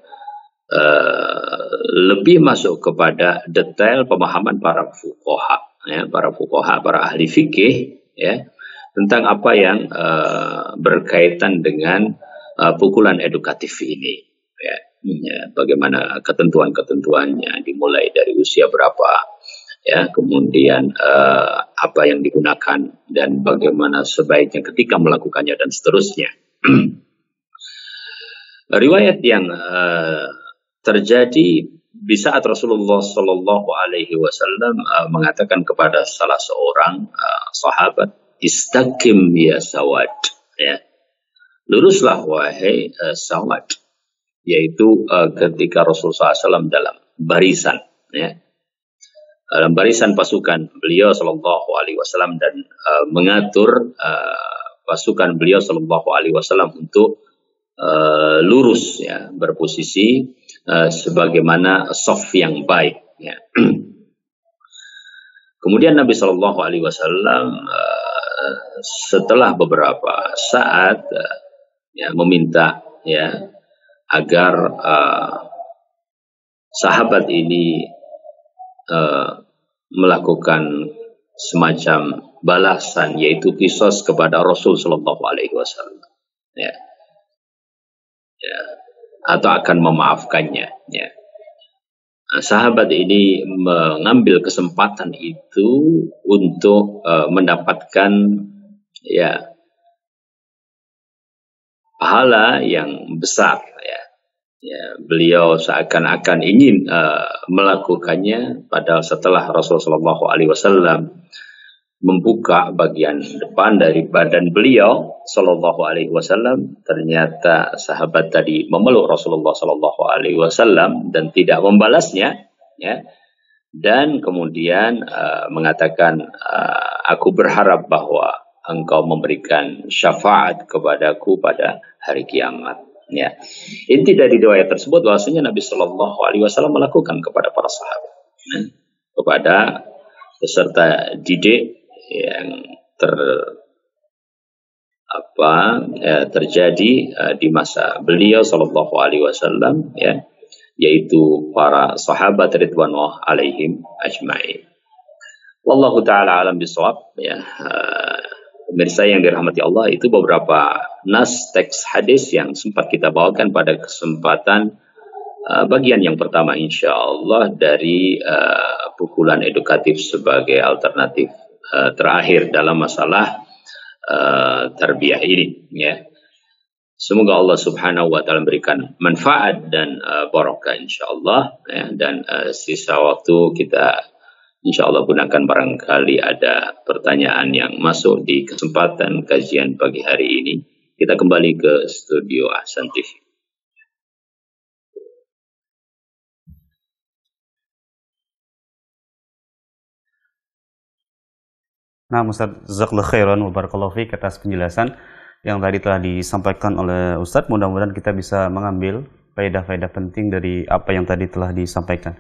lebih masuk kepada detail pemahaman para fuqaha, ya, para ahli fikih, ya, tentang apa yang berkaitan dengan pukulan edukatif ini, ya, bagaimana ketentuan-ketentuannya, dimulai dari usia berapa, ya, kemudian apa yang digunakan dan bagaimana sebaiknya ketika melakukannya dan seterusnya. Riwayat yang terjadi di saat Rasulullah Shallallahu Alaihi Wasallam mengatakan kepada salah seorang sahabat, "Istaqim ya Sawad," ya, luruslah wahai Sawad, yaitu ketika Rasulullah SAW dalam barisan, ya, dalam barisan pasukan beliau Shallallahu Alaihi Wasallam, dan mengatur pasukan beliau Shallallahu Alaihi Wasallam untuk lurus, ya, berposisi sebagaimana saf yang baik, ya. Kemudian Nabi Shallallahu Alaihi Wasallam setelah beberapa saat ya, meminta, ya, agar sahabat ini melakukan semacam balasan, yaitu qisas kepada Rasul Shallallahu Alaihi Wasallam, ya, ya, atau akan memaafkannya, ya. Nah, sahabat ini mengambil kesempatan itu untuk mendapatkan, ya, pahala yang besar, ya. Ya, beliau seakan-akan ingin melakukannya, padahal setelah Rasulullah SAW membuka bagian depan dari badan beliau Sallallahu Alaihi Wasallam, ternyata sahabat tadi memeluk Rasulullah Sallallahu Alaihi Wasallam dan tidak membalasnya, ya, dan kemudian mengatakan, aku berharap bahwa engkau memberikan syafaat kepadaku pada hari kiamat, ya. Inti dari riwayat tersebut bahwasanya Nabi Sallallahu Alaihi Wasallam melakukan kepada para sahabat, ya, kepada peserta didik yang terjadi di masa beliau Sallallahu Alaihi Wasallam, ya, yaitu para sahabat ridwanullah alaihim ajma'in. Wallahu taala alam bisawab, ya. Pemirsa yang dirahmati Allah, itu beberapa nas teks hadis yang sempat kita bawakan pada kesempatan bagian yang pertama, insya Allah, dari pukulan edukatif sebagai alternatif terakhir dalam masalah tarbiyah ini, ya. Semoga Allah Subhanahu wa taala memberikan manfaat dan barokah insyaallah, ya, dan sisa waktu kita insyaallah gunakan barangkali ada pertanyaan yang masuk di kesempatan kajian pagi hari ini. Kita kembali ke studio Ahsan TV. Nah, Ustaz, jazakallahu khairan wa barakallahu fiik atas penjelasan yang tadi telah disampaikan oleh Ustaz. Mudah-mudahan kita bisa mengambil faedah-faedah penting dari apa yang tadi telah disampaikan.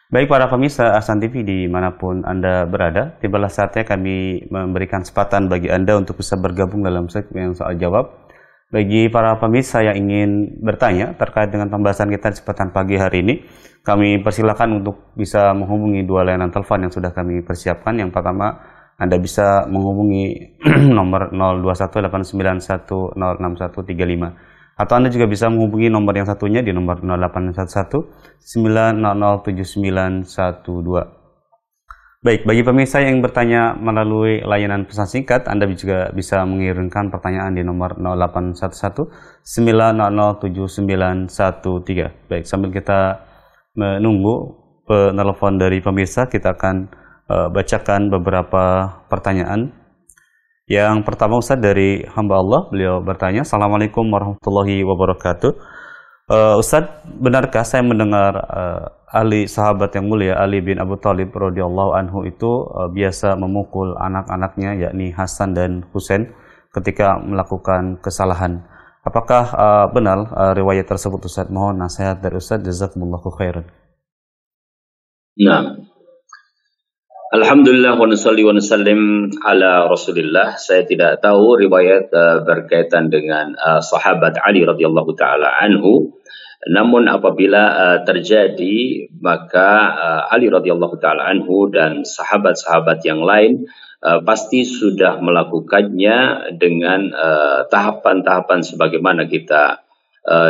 Baik para pemirsa Ahsan TV dimanapun Anda berada, tibalah saatnya kami memberikan kesempatan bagi Anda untuk bisa bergabung dalam segmen soal jawab. Bagi para pemirsa yang ingin bertanya terkait dengan pembahasan kita di kesempatan pagi hari ini, kami persilakan untuk bisa menghubungi dua layanan telepon yang sudah kami persiapkan. Yang pertama, Anda bisa menghubungi nomor 021891061135, atau Anda juga bisa menghubungi nomor yang satunya di nomor 0811907912. Baik, bagi pemirsa yang bertanya melalui layanan pesan singkat, Anda juga bisa mengirimkan pertanyaan di nomor 0811900913. Baik, sambil kita menunggu penelpon dari pemirsa. Kita akan bacakan beberapa pertanyaan. Yang pertama Ustaz dari hamba Allah, beliau bertanya, Assalamualaikum warahmatullahi wabarakatuh. Ustaz, benarkah saya mendengar ahli sahabat yang mulia Ali bin Abu Thalib radhiyallahu anhu itu biasa memukul anak-anaknya, yakni Hasan dan Husain, ketika melakukan kesalahan? Apakah benar riwayat tersebut Ustaz? Mohon nasihat dari Ustaz, jazakumullahu khairan. Nah, Alhamdulillah wa nusalli wa nusallim ala Rasulillah. Saya tidak tahu riwayat berkaitan dengan sahabat Ali radhiyallahu taala anhu. Namun apabila terjadi, maka Ali radhiyallahu taala anhu dan sahabat-sahabat yang lain pasti sudah melakukannya dengan tahapan-tahapan sebagaimana kita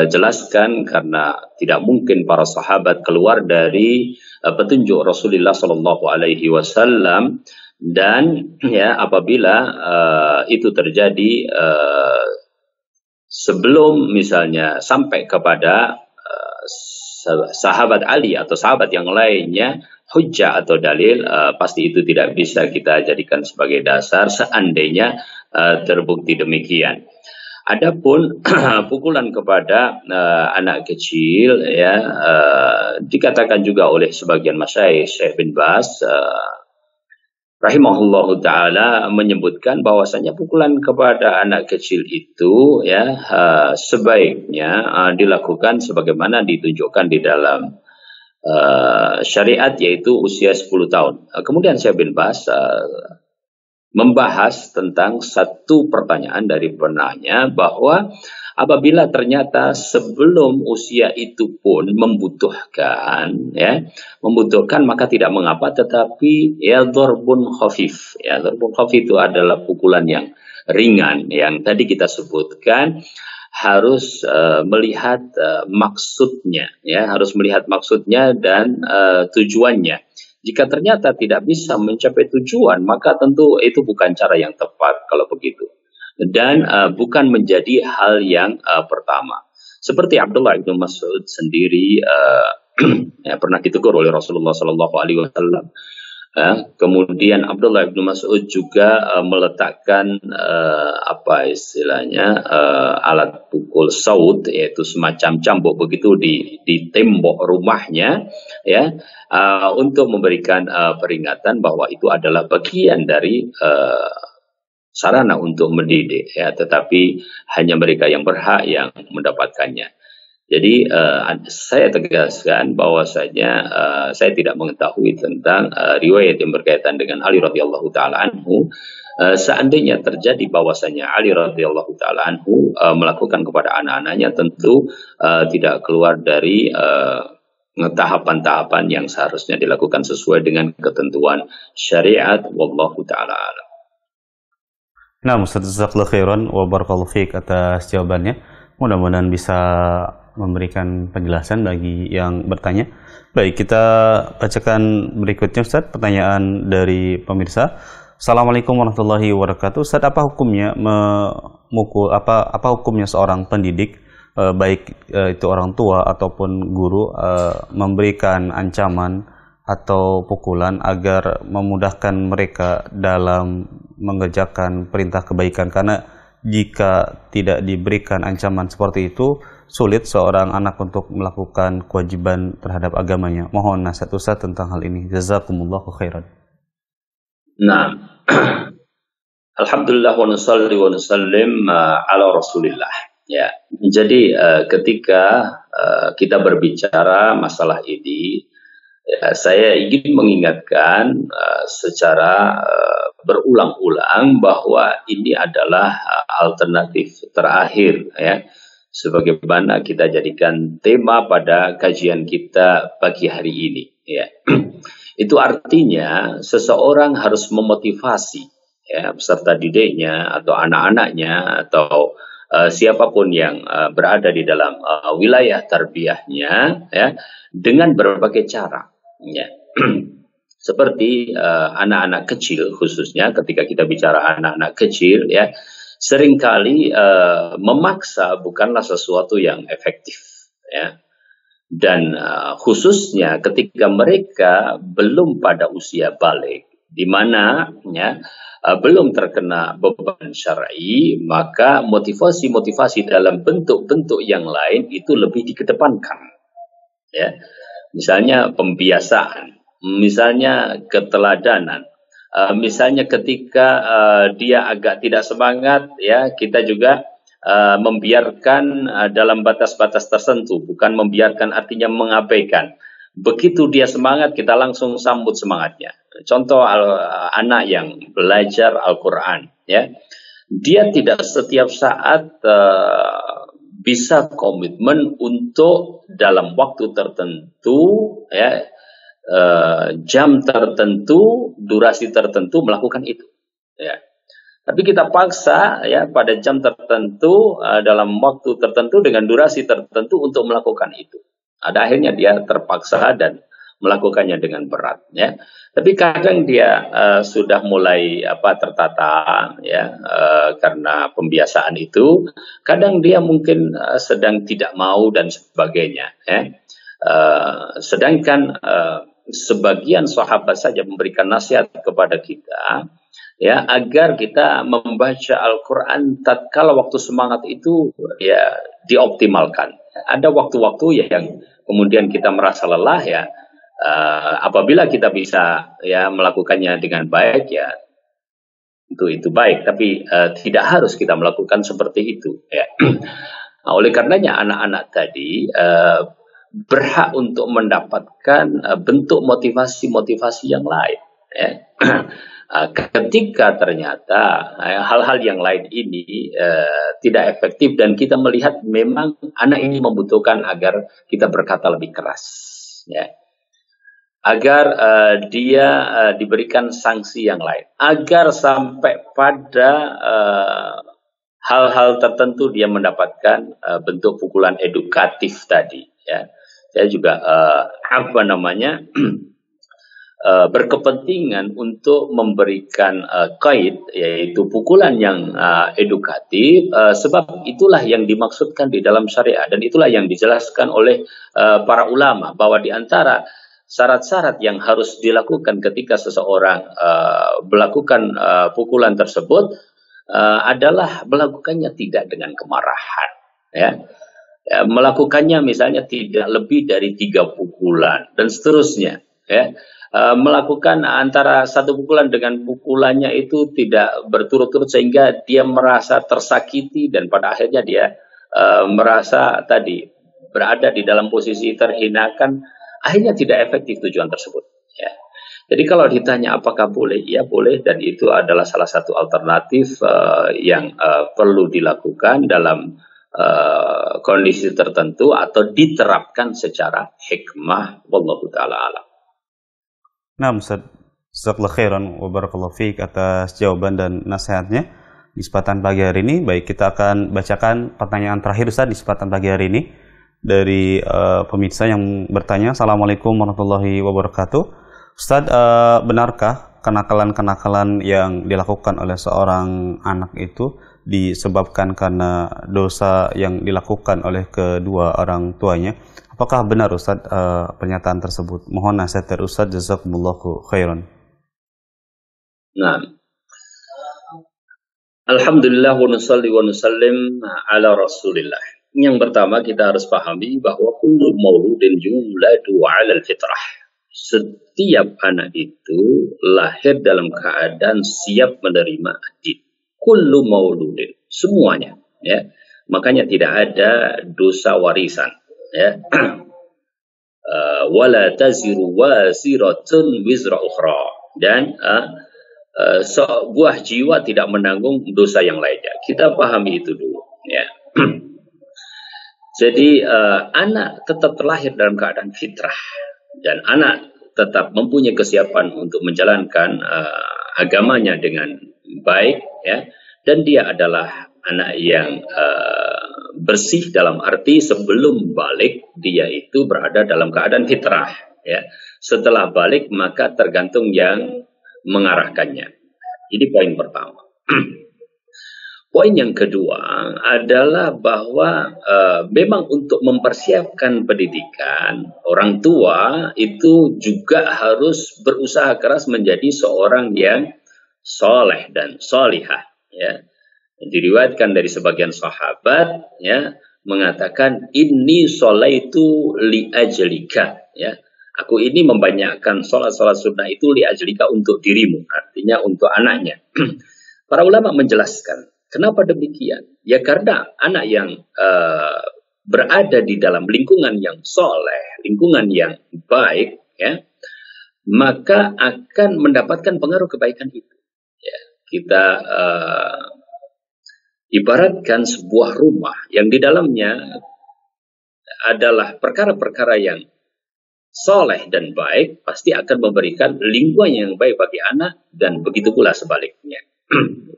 jelaskan, karena tidak mungkin para sahabat keluar dari petunjuk Rasulullah Sallallahu Alaihi Wasallam. Dan ya, apabila itu terjadi sebelum misalnya sampai kepada sahabat Ali atau sahabat yang lainnya hujjah atau dalil, pasti itu tidak bisa kita jadikan sebagai dasar seandainya terbukti demikian. Adapun pukulan kepada anak kecil, ya, dikatakan juga oleh sebagian masyayikh, Syekh bin Baz rahimahullahu taala menyebutkan bahwasanya pukulan kepada anak kecil itu, ya, sebaiknya dilakukan sebagaimana ditunjukkan di dalam syariat, yaitu usia 10 tahun. Kemudian Syekh bin Baz membahas tentang satu pertanyaan dari penanya, bahwa apabila ternyata sebelum usia itu pun membutuhkan, maka tidak mengapa, tetapi ya dharbun khafif. Ya, dharbun khafif itu adalah pukulan yang ringan, yang tadi kita sebutkan harus melihat maksudnya, ya, harus melihat maksudnya dan tujuannya. Jika ternyata tidak bisa mencapai tujuan, maka tentu itu bukan cara yang tepat kalau begitu. Dan bukan menjadi hal yang pertama. Seperti Abdullah bin Mas'ud sendiri ya, pernah ditegur oleh Rasulullah Sallallahu Alaihi Wasallam. Kemudian Abdullah bin Mas'ud juga meletakkan apa istilahnya alat pukul saut, yaitu semacam cambuk begitu di tembok rumahnya, ya, untuk memberikan peringatan bahwa itu adalah bagian dari sarana untuk mendidik, ya, tetapi hanya mereka yang berhak yang mendapatkannya. Jadi saya tegaskan bahwasanya saya tidak mengetahui tentang riwayat yang berkaitan dengan Ali radhiyallahu taala anhu. Seandainya terjadi bahwasanya Ali radhiyallahu taala anhu melakukan kepada anak-anaknya, tentu tidak keluar dari tahapan-tahapan yang seharusnya dilakukan sesuai dengan ketentuan syariat. Wallahu taala alam. Nah, Ustaz, jazakallahu khairan wa barakallahu fiik atas jawabannya. Mudah-mudahan bisa memberikan penjelasan bagi yang bertanya. Baik, kita bacakan berikutnya Ustaz, pertanyaan dari pemirsa. Assalamualaikum warahmatullahi wabarakatuh. Ustaz, apa hukumnya memukul, apa hukumnya seorang pendidik, baik itu orang tua ataupun guru, memberikan ancaman atau pukulan agar memudahkan mereka dalam mengerjakan perintah kebaikan? Karena jika tidak diberikan ancaman seperti itu, sulit seorang anak untuk melakukan kewajiban terhadap agamanya. Mohon nasihat Ustaz tentang hal ini. Jazakumullahu khairan. Nah, alhamdulillah wa nusalli wa nusallim ala Rasulillah. Ya, jadi ketika kita berbicara masalah ini, ya, saya ingin mengingatkan secara berulang-ulang bahwa ini adalah alternatif terakhir, ya, sebagaimana kita jadikan tema pada kajian kita pagi hari ini, ya. Itu artinya seseorang harus memotivasi, ya, peserta didiknya atau anak-anaknya atau siapapun yang berada di dalam wilayah tarbiyahnya, ya, dengan berbagai cara, ya. Seperti anak-anak kecil, khususnya ketika kita bicara anak-anak kecil, ya, seringkali memaksa bukanlah sesuatu yang efektif, ya. Dan khususnya ketika mereka belum pada usia balik, di mana ya, belum terkena beban syar'i, maka motivasi-motivasi dalam bentuk-bentuk yang lain itu lebih dikedepankan. Ya. Misalnya pembiasaan, misalnya keteladanan, misalnya ketika dia agak tidak semangat, ya kita juga membiarkan dalam batas-batas tertentu, bukan membiarkan artinya mengabaikan. Begitu dia semangat, kita langsung sambut semangatnya. Contoh anak yang belajar Al-Quran, ya, dia tidak setiap saat bisa komitmen untuk dalam waktu tertentu, ya, jam tertentu, durasi tertentu melakukan itu. Ya. Tapi kita paksa ya pada jam tertentu, dalam waktu tertentu dengan durasi tertentu untuk melakukan itu. Ada akhirnya dia terpaksa dan melakukannya dengan berat. Ya. Tapi kadang dia sudah mulai tertata ya karena pembiasaan itu. Kadang dia mungkin sedang tidak mau dan sebagainya. Ya. Sedangkan sebagian sahabat saja memberikan nasihat kepada kita, ya, agar kita membaca Al-Quran tatkala waktu semangat itu ya dioptimalkan. Ada waktu-waktu yang kemudian kita merasa lelah, ya, apabila kita bisa ya melakukannya dengan baik, ya itu baik, tapi tidak harus kita melakukan seperti itu, ya. Nah, oleh karenanya anak-anak tadi berhak untuk mendapatkan bentuk motivasi-motivasi yang lain, ya. Ketika ternyata hal-hal yang lain ini tidak efektif dan kita melihat memang anak ini membutuhkan agar kita berkata lebih keras, ya, agar dia diberikan sanksi yang lain, agar sampai pada hal-hal tertentu dia mendapatkan bentuk pukulan edukatif tadi, ya. Saya juga berkepentingan untuk memberikan kait, yaitu pukulan yang edukatif, sebab itulah yang dimaksudkan di dalam syariat dan itulah yang dijelaskan oleh para ulama bahwa di antara syarat-syarat yang harus dilakukan ketika seseorang melakukan pukulan tersebut adalah melakukannya tidak dengan kemarahan, ya. Melakukannya misalnya tidak lebih dari 3 pukulan dan seterusnya, ya. Melakukan antara satu pukulan dengan pukulannya itu tidak berturut-turut sehingga dia merasa tersakiti dan pada akhirnya dia merasa tadi berada di dalam posisi terhinakan, akhirnya tidak efektif tujuan tersebut, ya. Jadi kalau ditanya apakah boleh, ya boleh, dan itu adalah salah satu alternatif yang perlu dilakukan dalam kondisi tertentu atau diterapkan secara hikmah. Wallahu ta'ala alam. Nah, Ustaz, jazakallahu khairan wa barakallahu fiik atas jawaban dan nasihatnya di kesempatan pagi hari ini. Baik, kita akan bacakan pertanyaan terakhir, Ustaz, di kesempatan pagi hari ini dari pemirsa yang bertanya. Assalamualaikum warahmatullahi wabarakatuh. Ustaz, benarkah kenakalan-kenakalan yang dilakukan oleh seorang anak itu disebabkan karena dosa yang dilakukan oleh kedua orang tuanya? Apakah benar, Ustaz, pernyataan tersebut? Mohon nasihat dari Ustaz, jazakumullahu khairan. Nah, alhamdulillah wa nusalli wa nusallim ala rasulillah. Yang pertama kita harus pahami bahwa kullu mauludin yuladu 'alal fitrah. Setiap anak itu lahir dalam keadaan siap menerima adit. Kullu mauludin, semuanya, ya. Makanya tidak ada dosa warisan, ya. Wala taziru waziratun wizra ukhra, dan sebuah jiwa tidak menanggung dosa yang lainnya. Kita pahami itu dulu, ya. Jadi anak tetap terlahir dalam keadaan fitrah dan anak tetap mempunyai kesiapan untuk menjalankan agamanya dengan baik, ya. Dan dia adalah anak yang bersih dalam arti sebelum balik dia itu berada dalam keadaan fitrah, ya. Setelah balik maka tergantung yang mengarahkannya. Ini poin pertama. Poin yang kedua adalah bahwa memang untuk mempersiapkan pendidikan, orang tua itu juga harus berusaha keras menjadi seorang yang soleh dan solihah. Ya. Diriwayatkan dari sebagian sahabat, ya, mengatakan ini solaitu li ajlika. Ya. Aku ini membanyakkan sholat-sholat sunnah itu li ajlika untuk dirimu, artinya untuk anaknya. Para ulama menjelaskan. Kenapa demikian? Ya karena anak yang berada di dalam lingkungan yang soleh, lingkungan yang baik, ya, maka akan mendapatkan pengaruh kebaikan itu. Ya, kita ibaratkan sebuah rumah yang di dalamnya adalah perkara-perkara yang soleh dan baik, pasti akan memberikan lingkungan yang baik bagi anak, dan begitu pula sebaliknya.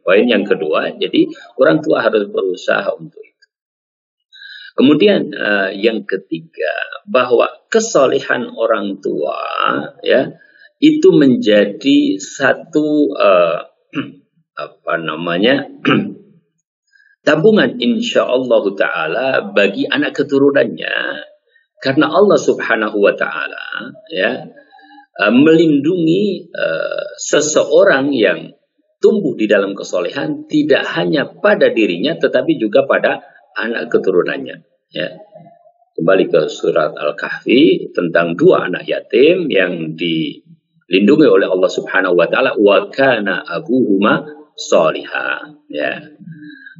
Poin yang kedua, jadi orang tua harus berusaha untuk itu. Kemudian yang ketiga, bahwa kesolehan orang tua, ya, itu menjadi satu tabungan insyaallah taala bagi anak keturunannya, karena Allah Subhanahu wa taala, ya, melindungi seseorang yang tumbuh di dalam kesolehan tidak hanya pada dirinya tetapi juga pada anak keturunannya. Ya. Kembali ke surat Al-Kahfi tentang dua anak yatim yang dilindungi oleh Allah Subhanahu wa taala, wa kana abuhuma sholiha. Ya.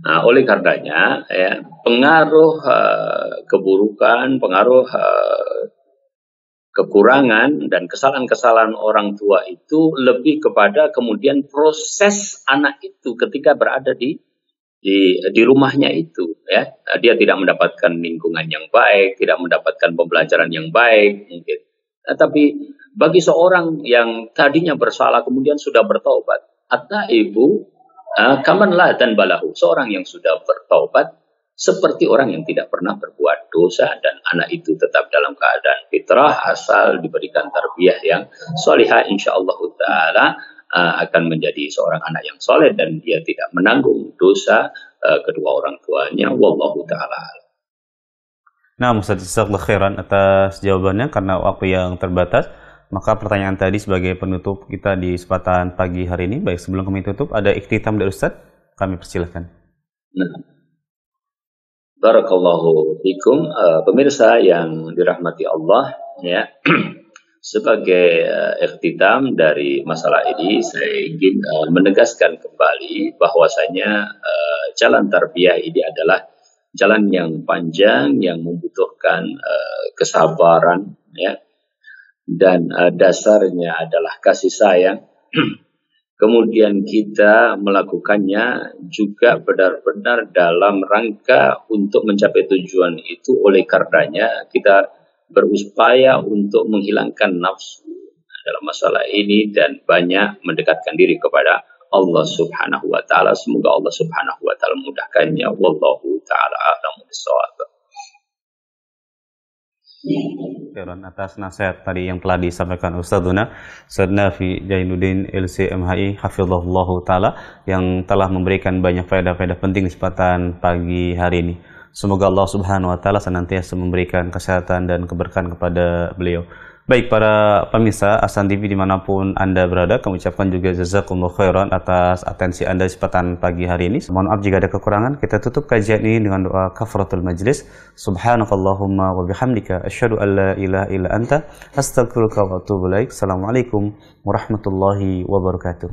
Nah, oleh karenanya, ya, pengaruh keburukan, pengaruh kekurangan dan kesalahan-kesalahan orang tua itu lebih kepada kemudian proses anak itu ketika berada di rumahnya itu, ya. Dia tidak mendapatkan lingkungan yang baik, tidak mendapatkan pembelajaran yang baik mungkin. Tapi bagi seorang yang tadinya bersalah kemudian sudah bertaubat, at-taibu kaman la tanbalahu, seorang yang sudah bertaubat seperti orang yang tidak pernah berbuat dosa, dan anak itu tetap dalam keadaan fitrah asal diberikan tarbiyah yang solihah, insyaallah taala akan menjadi seorang anak yang soleh dan dia tidak menanggung dosa kedua orang tuanya. Wallahu taala. Nah, Ustaz, jazakallahu khairan atas jawabannya. Karena waktu yang terbatas, maka pertanyaan tadi sebagai penutup kita di kesempatan pagi hari ini. Baik, sebelum kami tutup, ada ikhtitam dari Ustaz, kami persilahkan. Nah. Barakallahu fikum, pemirsa yang dirahmati Allah, ya. Sebagai ikhtitam dari masalah ini, saya ingin menegaskan kembali bahwasanya jalan tarbiyah ini adalah jalan yang panjang yang membutuhkan kesabaran, ya, dan dasarnya adalah kasih sayang. Kemudian kita melakukannya juga benar-benar dalam rangka untuk mencapai tujuan itu. Oleh karenanya kita berupaya untuk menghilangkan nafsu dalam masalah ini dan banyak mendekatkan diri kepada Allah Subhanahu wa taala. Semoga Allah Subhanahu wa taala memudahkannya. Wallahu taala a'lamu bissawab. Atas nasihat tadi yang telah disampaikan Ustadzuna Ustadz Nafi Jainuddin LCMHI hafizahullah taala, yang telah memberikan banyak faedah-faedah penting di kesempatan pagi hari ini. Semoga Allah Subhanahu wa taala senantiasa memberikan kesehatan dan keberkahan kepada beliau. Baik para pemirsa Ahsan TV dimanapun Anda berada, kami ucapkan juga jazakumullah khairan atas atensi Anda di kesempatan pagi hari ini. Mohon maaf jika ada kekurangan. Kita tutup kajian ini dengan doa kafaratul majlis. Subhanakallahumma wa bihamdika asyhadu an la ilaha illa anta astaghfiruka wa atubu ilaik. Assalamualaikum warahmatullahi wabarakatuh.